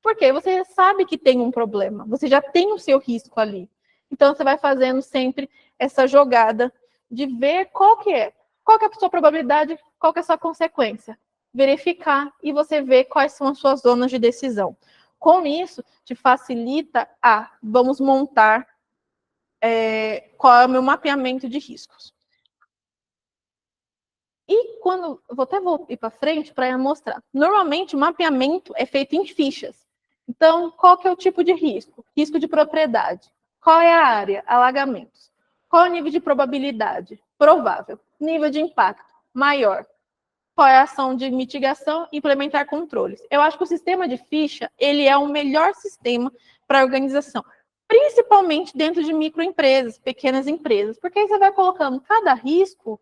Porque você sabe que tem um problema, você já tem o seu risco ali. Então, você vai fazendo sempre essa jogada de ver qual que é a sua probabilidade, qual que é a sua consequência. Verificar e você ver quais são as suas zonas de decisão. Com isso, te facilita vamos montar qual é o meu mapeamento de riscos. E quando, vou ir para frente para mostrar. Normalmente, o mapeamento é feito em fichas. Então, qual que é o tipo de risco? Risco de propriedade. Qual é a área? Alagamentos. Qual é o nível de probabilidade? Provável. Nível de impacto? Maior. Qual é a ação de mitigação? Implementar controles. Eu acho que o sistema de ficha, ele é o melhor sistema para a organização, principalmente dentro de microempresas, pequenas empresas, porque aí você vai colocando cada risco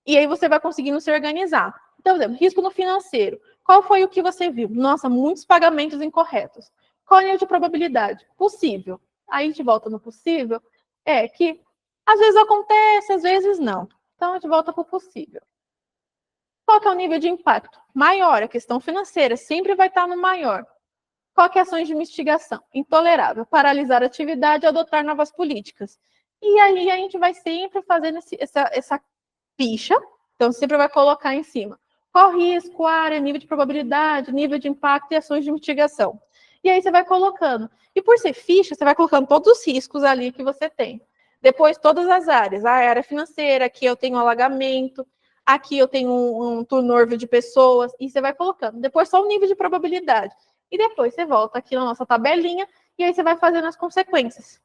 e aí você vai conseguindo se organizar. Então, por exemplo, risco no financeiro. Qual foi o que você viu? Nossa, muitos pagamentos incorretos. Qual é o nível de probabilidade? Possível. Aí a gente volta no possível. É que às vezes acontece, às vezes não. Então a gente volta para o possível. Qual que é o nível de impacto? Maior, a questão financeira sempre vai estar no maior. Qual que é ações de mitigação? Intolerável, paralisar a atividade e adotar novas políticas. E aí a gente vai sempre fazendo essa ficha, então sempre vai colocar em cima qual risco, área, nível de probabilidade, nível de impacto e ações de mitigação. E aí você vai colocando. E por ser ficha, você vai colocando todos os riscos ali que você tem. Depois, todas as áreas. A área financeira, aqui eu tenho alagamento, aqui eu tenho um turnover de pessoas, e você vai colocando. Depois, só o nível de probabilidade. E depois você volta aqui na nossa tabelinha, e aí você vai fazendo as consequências.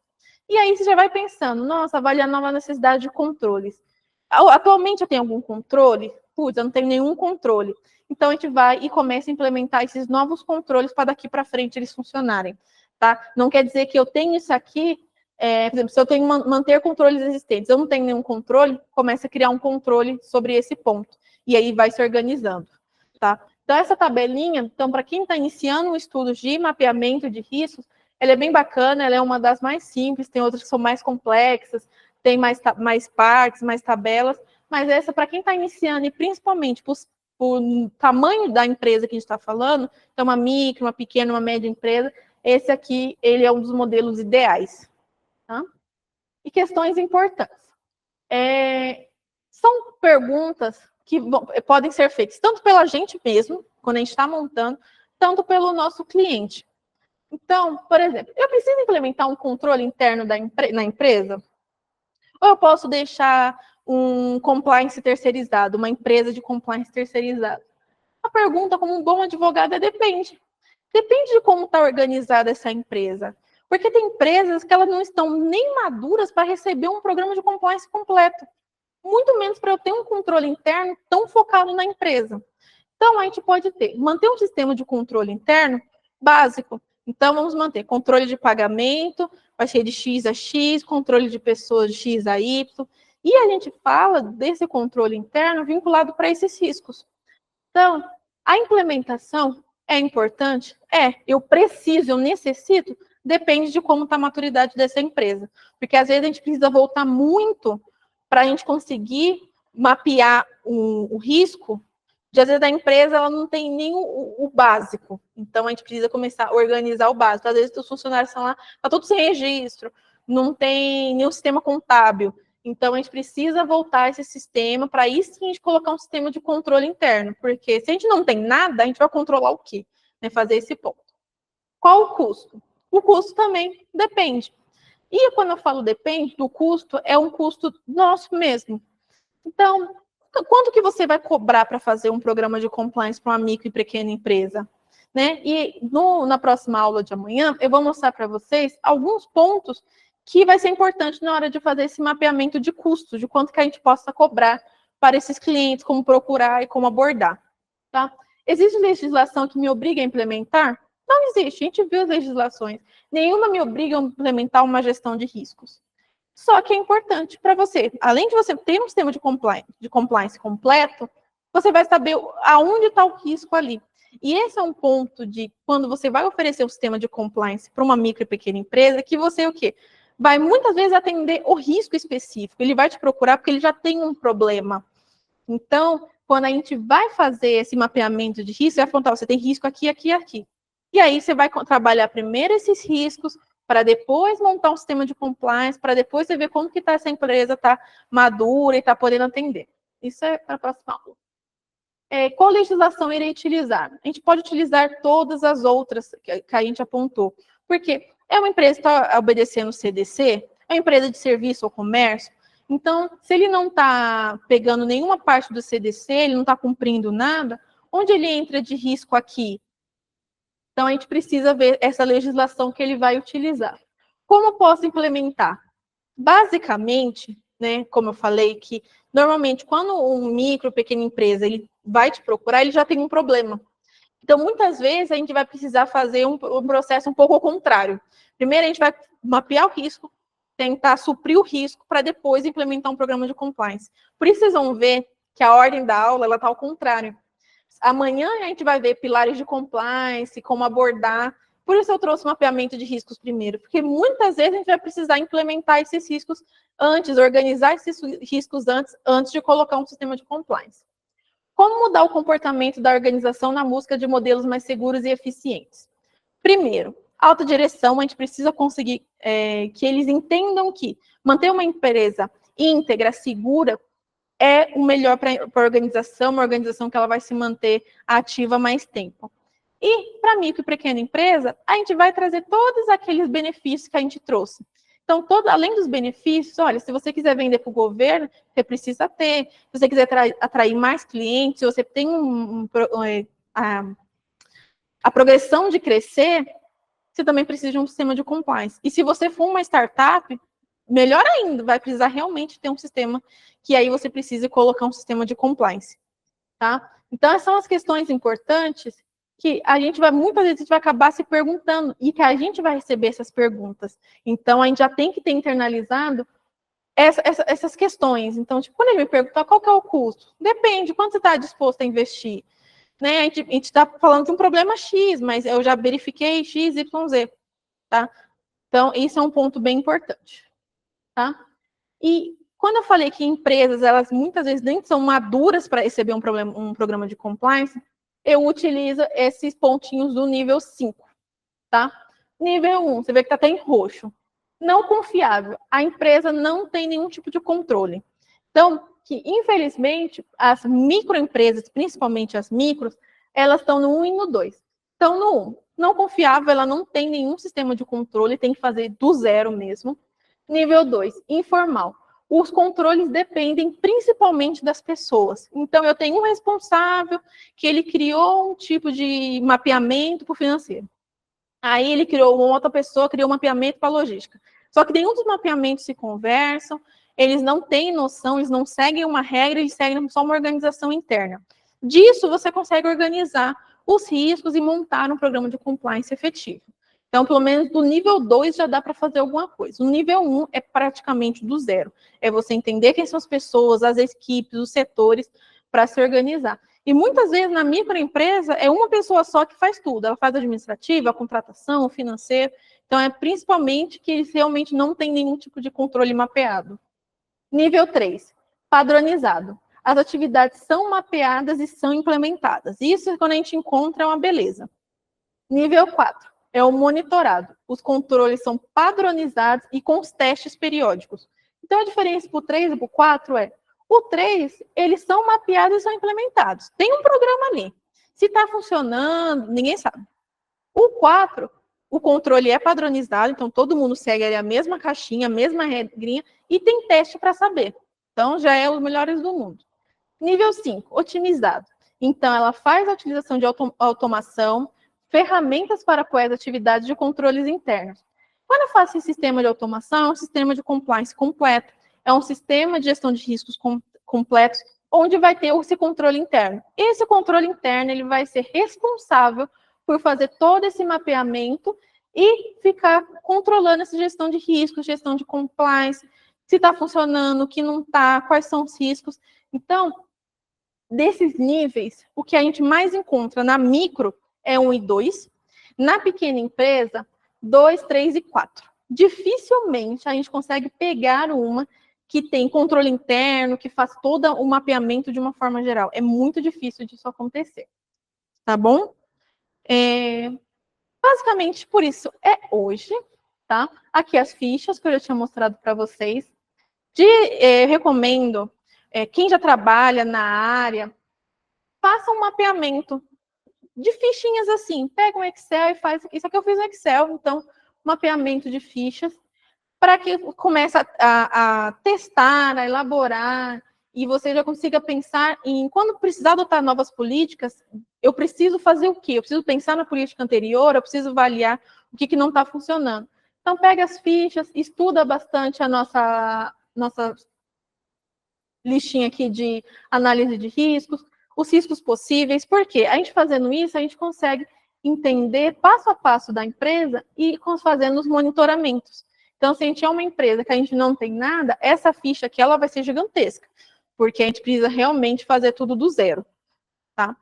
E aí você já vai pensando, nossa, avaliar nova necessidade de controles. Atualmente eu tenho algum controle? Putz, eu não tenho nenhum controle. Então a gente vai e começa a implementar esses novos controles para daqui para frente eles funcionarem. Tá? Não quer dizer que eu tenho isso aqui, por exemplo, se eu tenho manter controles existentes, eu não tenho nenhum controle, começa a criar um controle sobre esse ponto. E aí vai se organizando. Tá? Então essa tabelinha, então para quem está iniciando um estudo de mapeamento de riscos, ela é bem bacana, ela é uma das mais simples, tem outras que são mais complexas, tem mais partes, mais tabelas, mas essa, para quem está iniciando, e principalmente por tamanho da empresa que a gente está falando, então uma micro, uma pequena, uma média empresa, esse aqui, ele é um dos modelos ideais. Tá? E questões importantes. São perguntas que podem ser feitas tanto pela gente mesmo, quando a gente está montando, tanto pelo nosso cliente. Então, por exemplo, eu preciso implementar um controle interno na empresa? Ou eu posso deixar um compliance terceirizado, uma empresa de compliance terceirizado? A pergunta, como um bom advogado, depende. Depende de como está organizada essa empresa. Porque tem empresas que elas não estão nem maduras para receber um programa de compliance completo. Muito menos para eu ter um controle interno tão focado na empresa. Então, a gente pode manter um sistema de controle interno básico. Então, vamos manter controle de pagamento, vai ser de X a X, controle de pessoas de X a Y. E a gente fala desse controle interno vinculado para esses riscos. Então, a implementação é importante? Eu preciso, eu necessito, depende de como está a maturidade dessa empresa. Porque às vezes a gente precisa voltar muito para a gente conseguir mapear o risco, de às vezes a empresa ela não tem nem o básico. Então a gente precisa começar a organizar o básico. Às vezes os funcionários estão lá, está tudo sem registro, não tem nenhum sistema contábil. Então a gente precisa voltar a esse sistema para aí sim a gente colocar um sistema de controle interno. Porque se a gente não tem nada, a gente vai controlar o quê? Fazer esse ponto. Qual o custo? O custo também depende. E quando eu falo depende, do custo, é um custo nosso mesmo. Então, quanto que você vai cobrar para fazer um programa de compliance para uma micro e pequena empresa? Né? E na próxima aula de amanhã, eu vou mostrar para vocês alguns pontos que vai ser importante na hora de fazer esse mapeamento de custos, de quanto que a gente possa cobrar para esses clientes, como procurar e como abordar. Tá? Existe legislação que me obriga a implementar? Não existe, a gente viu as legislações. Nenhuma me obriga a implementar uma gestão de riscos. Só que é importante para você, além de você ter um sistema de compliance completo, você vai saber aonde está o risco ali. E esse é um ponto de quando você vai oferecer um sistema de compliance para uma micro e pequena empresa, que você o quê? Vai muitas vezes atender o risco específico. Ele vai te procurar porque ele já tem um problema. Então, quando a gente vai fazer esse mapeamento de risco, vai apontar, você tem risco aqui, aqui e aqui. E aí você vai trabalhar primeiro esses riscos, para depois montar um sistema de compliance, para depois você ver como que essa empresa está madura e está podendo atender. Isso é para a próxima aula. Qual legislação irei utilizar? A gente pode utilizar todas as outras que a gente apontou. Porque é uma empresa que está obedecendo o CDC, é uma empresa de serviço ou comércio, então, se ele não está pegando nenhuma parte do CDC, ele não está cumprindo nada, onde ele entra de risco aqui? Então, a gente precisa ver essa legislação que ele vai utilizar. Como posso implementar? Basicamente, né, como eu falei, que normalmente quando um micro, pequena empresa, ele vai te procurar, ele já tem um problema. Então, muitas vezes, a gente vai precisar fazer um processo um pouco ao contrário. Primeiro, a gente vai mapear o risco, tentar suprir o risco, para depois implementar um programa de compliance. Por isso, vocês vão ver que a ordem da aula está ao contrário. Amanhã a gente vai ver pilares de compliance, como abordar. Por isso eu trouxe o mapeamento de riscos primeiro, porque muitas vezes a gente vai precisar implementar esses riscos antes, organizar esses riscos antes de colocar um sistema de compliance. Como mudar o comportamento da organização na busca de modelos mais seguros e eficientes? Primeiro, alta direção, a gente precisa conseguir que eles entendam que manter uma empresa íntegra, segura, é o melhor para a organização, uma organização que ela vai se manter ativa mais tempo. E para micro e pequena empresa, a gente vai trazer todos aqueles benefícios que a gente trouxe. Então, além dos benefícios, olha, se você quiser vender para o governo, você precisa ter. Se você quiser atrair mais clientes, se você tem a progressão de crescer, você também precisa de um sistema de compliance. E se você for uma startup, melhor ainda, vai precisar realmente ter um sistema que aí você precisa colocar um sistema de compliance, tá? Então, essas são as questões importantes que a gente vai, muitas vezes, a gente vai acabar se perguntando e que a gente vai receber essas perguntas. Então, a gente já tem que ter internalizado essas questões. Então, tipo, quando ele me perguntar qual que é o custo, depende, quanto você está disposto a investir? Né? A gente está falando de um problema X, mas eu já verifiquei X, Y, Z, tá? Então, isso é um ponto bem importante, tá? E quando eu falei que empresas, elas muitas vezes nem são maduras para receber um programa de compliance, eu utilizo esses pontinhos do nível 5, tá? Nível 1, você vê que está até em roxo. Não confiável. A empresa não tem nenhum tipo de controle. Então, que infelizmente, as microempresas, principalmente as micros, elas estão no 1 e no 2. Então, no 1, não confiável, ela não tem nenhum sistema de controle, tem que fazer do zero mesmo. Nível 2, informal. Os controles dependem principalmente das pessoas. Então, eu tenho um responsável que ele criou um tipo de mapeamento para o financeiro. Aí ele criou, uma outra pessoa criou um mapeamento para a logística. Só que nenhum dos mapeamentos se conversam, eles não têm noção, eles não seguem uma regra, eles seguem só uma organização interna. Disso, você consegue organizar os riscos e montar um programa de compliance efetivo. Então, pelo menos do nível 2 já dá para fazer alguma coisa. O nível 1 é praticamente do zero. É você entender quem são as pessoas, as equipes, os setores, para se organizar. E muitas vezes na microempresa é uma pessoa só que faz tudo. Ela faz a administrativa, a contratação, o financeiro. Então, é principalmente que eles realmente não têm nenhum tipo de controle mapeado. Nível 3, padronizado. As atividades são mapeadas e são implementadas. Isso, quando a gente encontra, é uma beleza. Nível 4, é o monitorado. Os controles são padronizados e com os testes periódicos. Então, a diferença para o 3 e para o 4 é: o 3, eles são mapeados e são implementados. Tem um programa ali. Se está funcionando, ninguém sabe. O 4, o controle é padronizado, então todo mundo segue ali a mesma caixinha, a mesma regrinha, e tem teste para saber. Então, já é os melhores do mundo. Nível 5, otimizado. Então, ela faz a utilização de automação, ferramentas para apoiar as atividades de controles internos. Quando eu faço esse sistema de automação, é um sistema de compliance completo, é um sistema de gestão de riscos completos, onde vai ter esse controle interno. Esse controle interno, ele vai ser responsável por fazer todo esse mapeamento e ficar controlando essa gestão de riscos, gestão de compliance, se está funcionando, o que não está, quais são os riscos. Então, desses níveis, o que a gente mais encontra na micro é 1 e 2, na pequena empresa, 2, 3 e 4. Dificilmente a gente consegue pegar uma que tem controle interno, que faz todo o mapeamento de uma forma geral. É muito difícil disso acontecer, tá bom? Basicamente, por isso é hoje, tá? Aqui as fichas que eu já tinha mostrado para vocês. Recomendo, quem já trabalha na área, faça um mapeamento de fichinhas assim. Pega um Excel e faz isso aqui eu fiz no Excel, então, mapeamento de fichas, para que comece a testar, a elaborar, e você já consiga pensar em, quando precisar adotar novas políticas, eu preciso fazer o quê? Eu preciso pensar na política anterior, eu preciso avaliar o que não está funcionando. Então, pega as fichas, estuda bastante a nossa listinha aqui de análise de riscos, os riscos possíveis, porque a gente fazendo isso, a gente consegue entender passo a passo da empresa e fazendo os monitoramentos. Então, se a gente é uma empresa que a gente não tem nada, essa ficha aqui ela vai ser gigantesca, porque a gente precisa realmente fazer tudo do zero, tá?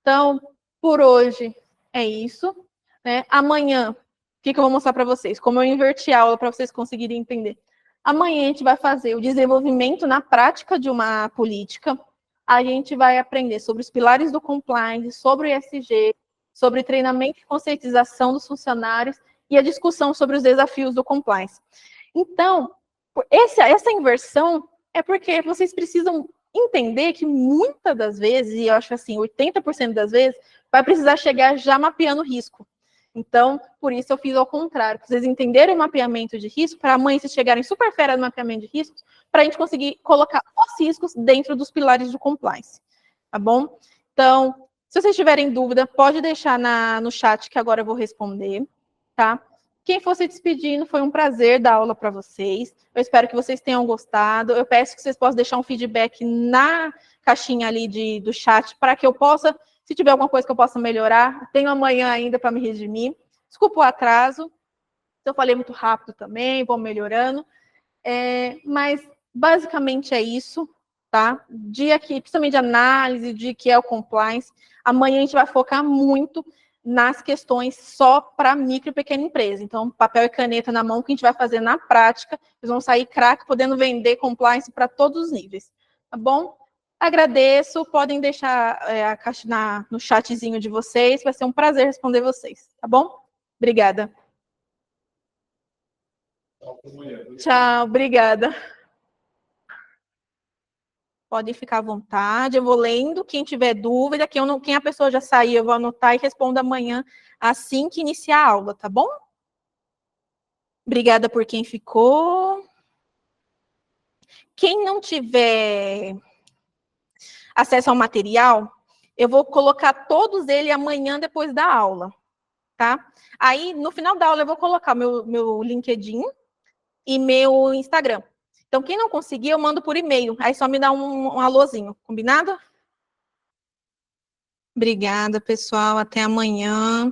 Então, por hoje é isso, né? Amanhã, o que eu vou mostrar para vocês? Como eu inverti a aula para vocês conseguirem entender. Amanhã a gente vai fazer o desenvolvimento na prática de uma política. A gente vai aprender sobre os pilares do compliance, sobre o ESG, sobre treinamento e conscientização dos funcionários e a discussão sobre os desafios do compliance. Então, essa inversão é porque vocês precisam entender que muitas das vezes, e eu acho assim, 80% das vezes, vai precisar chegar já mapeando o risco. Então, por isso eu fiz ao contrário, para vocês entenderem o mapeamento de risco, para amanhã vocês chegarem super fera no mapeamento de riscos, para a gente conseguir colocar os riscos dentro dos pilares do compliance, tá bom? Então, se vocês tiverem dúvida, pode deixar no chat que agora eu vou responder, tá? Quem for se despedindo, foi um prazer dar aula para vocês. Eu espero que vocês tenham gostado. Eu peço que vocês possam deixar um feedback na caixinha ali do chat, para que eu possa, se tiver alguma coisa que eu possa melhorar, tenho amanhã ainda para me redimir. Desculpa o atraso, se eu falei muito rápido também, vou melhorando. Mas, basicamente, é isso, tá? Dia que, principalmente de análise, de que é o compliance. Amanhã a gente vai focar muito nas questões só para micro e pequena empresa. Então, papel e caneta na mão, que a gente vai fazer na prática. Vocês vão sair craque, podendo vender compliance para todos os níveis, tá bom? Agradeço, podem deixar a caixa no chatzinho de vocês, vai ser um prazer responder vocês, tá bom? Obrigada. Tchau, obrigada. Podem ficar à vontade, eu vou lendo. Quem tiver dúvida, quem a pessoa já saiu, eu vou anotar e respondo amanhã assim que iniciar a aula, tá bom? Obrigada por quem ficou. Quem não tiver acesso ao material, eu vou colocar todos eles amanhã depois da aula, tá? Aí, no final da aula, eu vou colocar meu LinkedIn e meu Instagram. Então, quem não conseguir, eu mando por e-mail. Aí só me dá um alôzinho, combinado? Obrigada, pessoal. Até amanhã.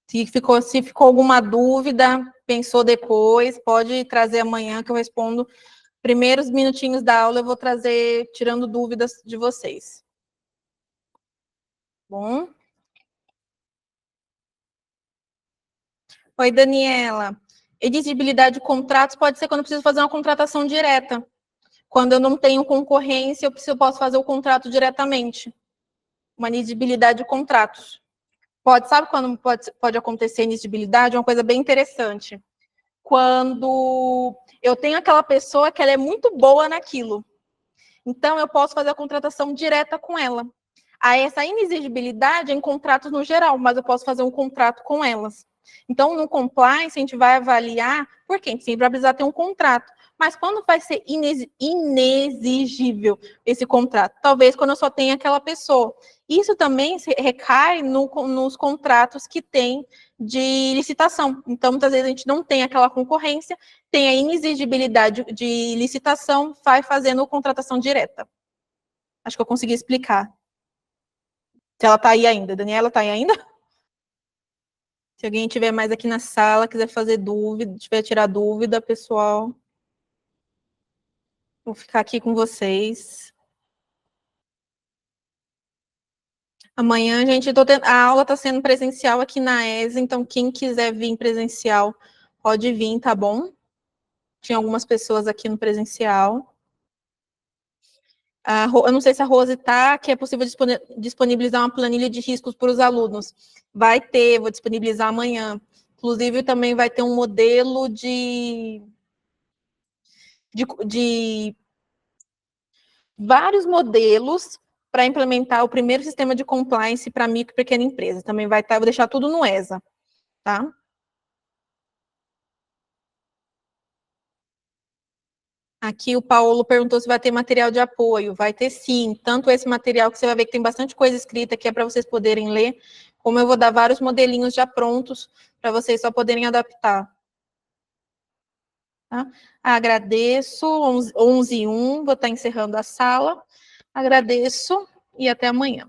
Se ficou alguma dúvida, pensou depois, pode trazer amanhã que eu respondo. Primeiros minutinhos da aula eu vou trazer, tirando dúvidas de vocês. Bom? Oi, Daniela. Exigibilidade de contratos pode ser quando eu preciso fazer uma contratação direta. Quando eu não tenho concorrência, eu posso fazer o contrato diretamente. Uma exigibilidade de contratos. Sabe quando pode acontecer inexigibilidade? É uma coisa bem interessante. Quando eu tenho aquela pessoa que ela é muito boa naquilo. Então, eu posso fazer a contratação direta com ela. Aí, essa inexigibilidade é em contratos no geral, mas eu posso fazer um contrato com elas. Então, no compliance, a gente vai avaliar, porque a gente sempre vai precisar ter um contrato. Mas quando vai ser inexigível esse contrato? Talvez quando eu só tenho aquela pessoa. Isso também recai nos contratos que tem de licitação. Então, muitas vezes a gente não tem aquela concorrência, tem a inexigibilidade de licitação, vai fazendo contratação direta. Acho que eu consegui explicar. Se ela está aí ainda. Daniela, está aí ainda? Se alguém tiver mais aqui na sala, quiser fazer dúvida, tiver tirar dúvida, pessoal. Vou ficar aqui com vocês. Amanhã, gente, a aula está sendo presencial aqui na ESA, então quem quiser vir presencial pode vir, tá bom? Tinha algumas pessoas aqui no presencial. Eu não sei se a Rose está, que é possível disponibilizar uma planilha de riscos para os alunos. Vai ter, vou disponibilizar amanhã. Inclusive, também vai ter um modelo de vários modelos para implementar o primeiro sistema de compliance para micro e pequena empresa. Também vai estar, vou deixar tudo no ESA, tá? Aqui o Paulo perguntou se vai ter material de apoio. Vai ter sim, tanto esse material que você vai ver que tem bastante coisa escrita que é para vocês poderem ler, como eu vou dar vários modelinhos já prontos para vocês só poderem adaptar. Tá? Agradeço, 11h01, vou estar encerrando a sala. Agradeço e até amanhã.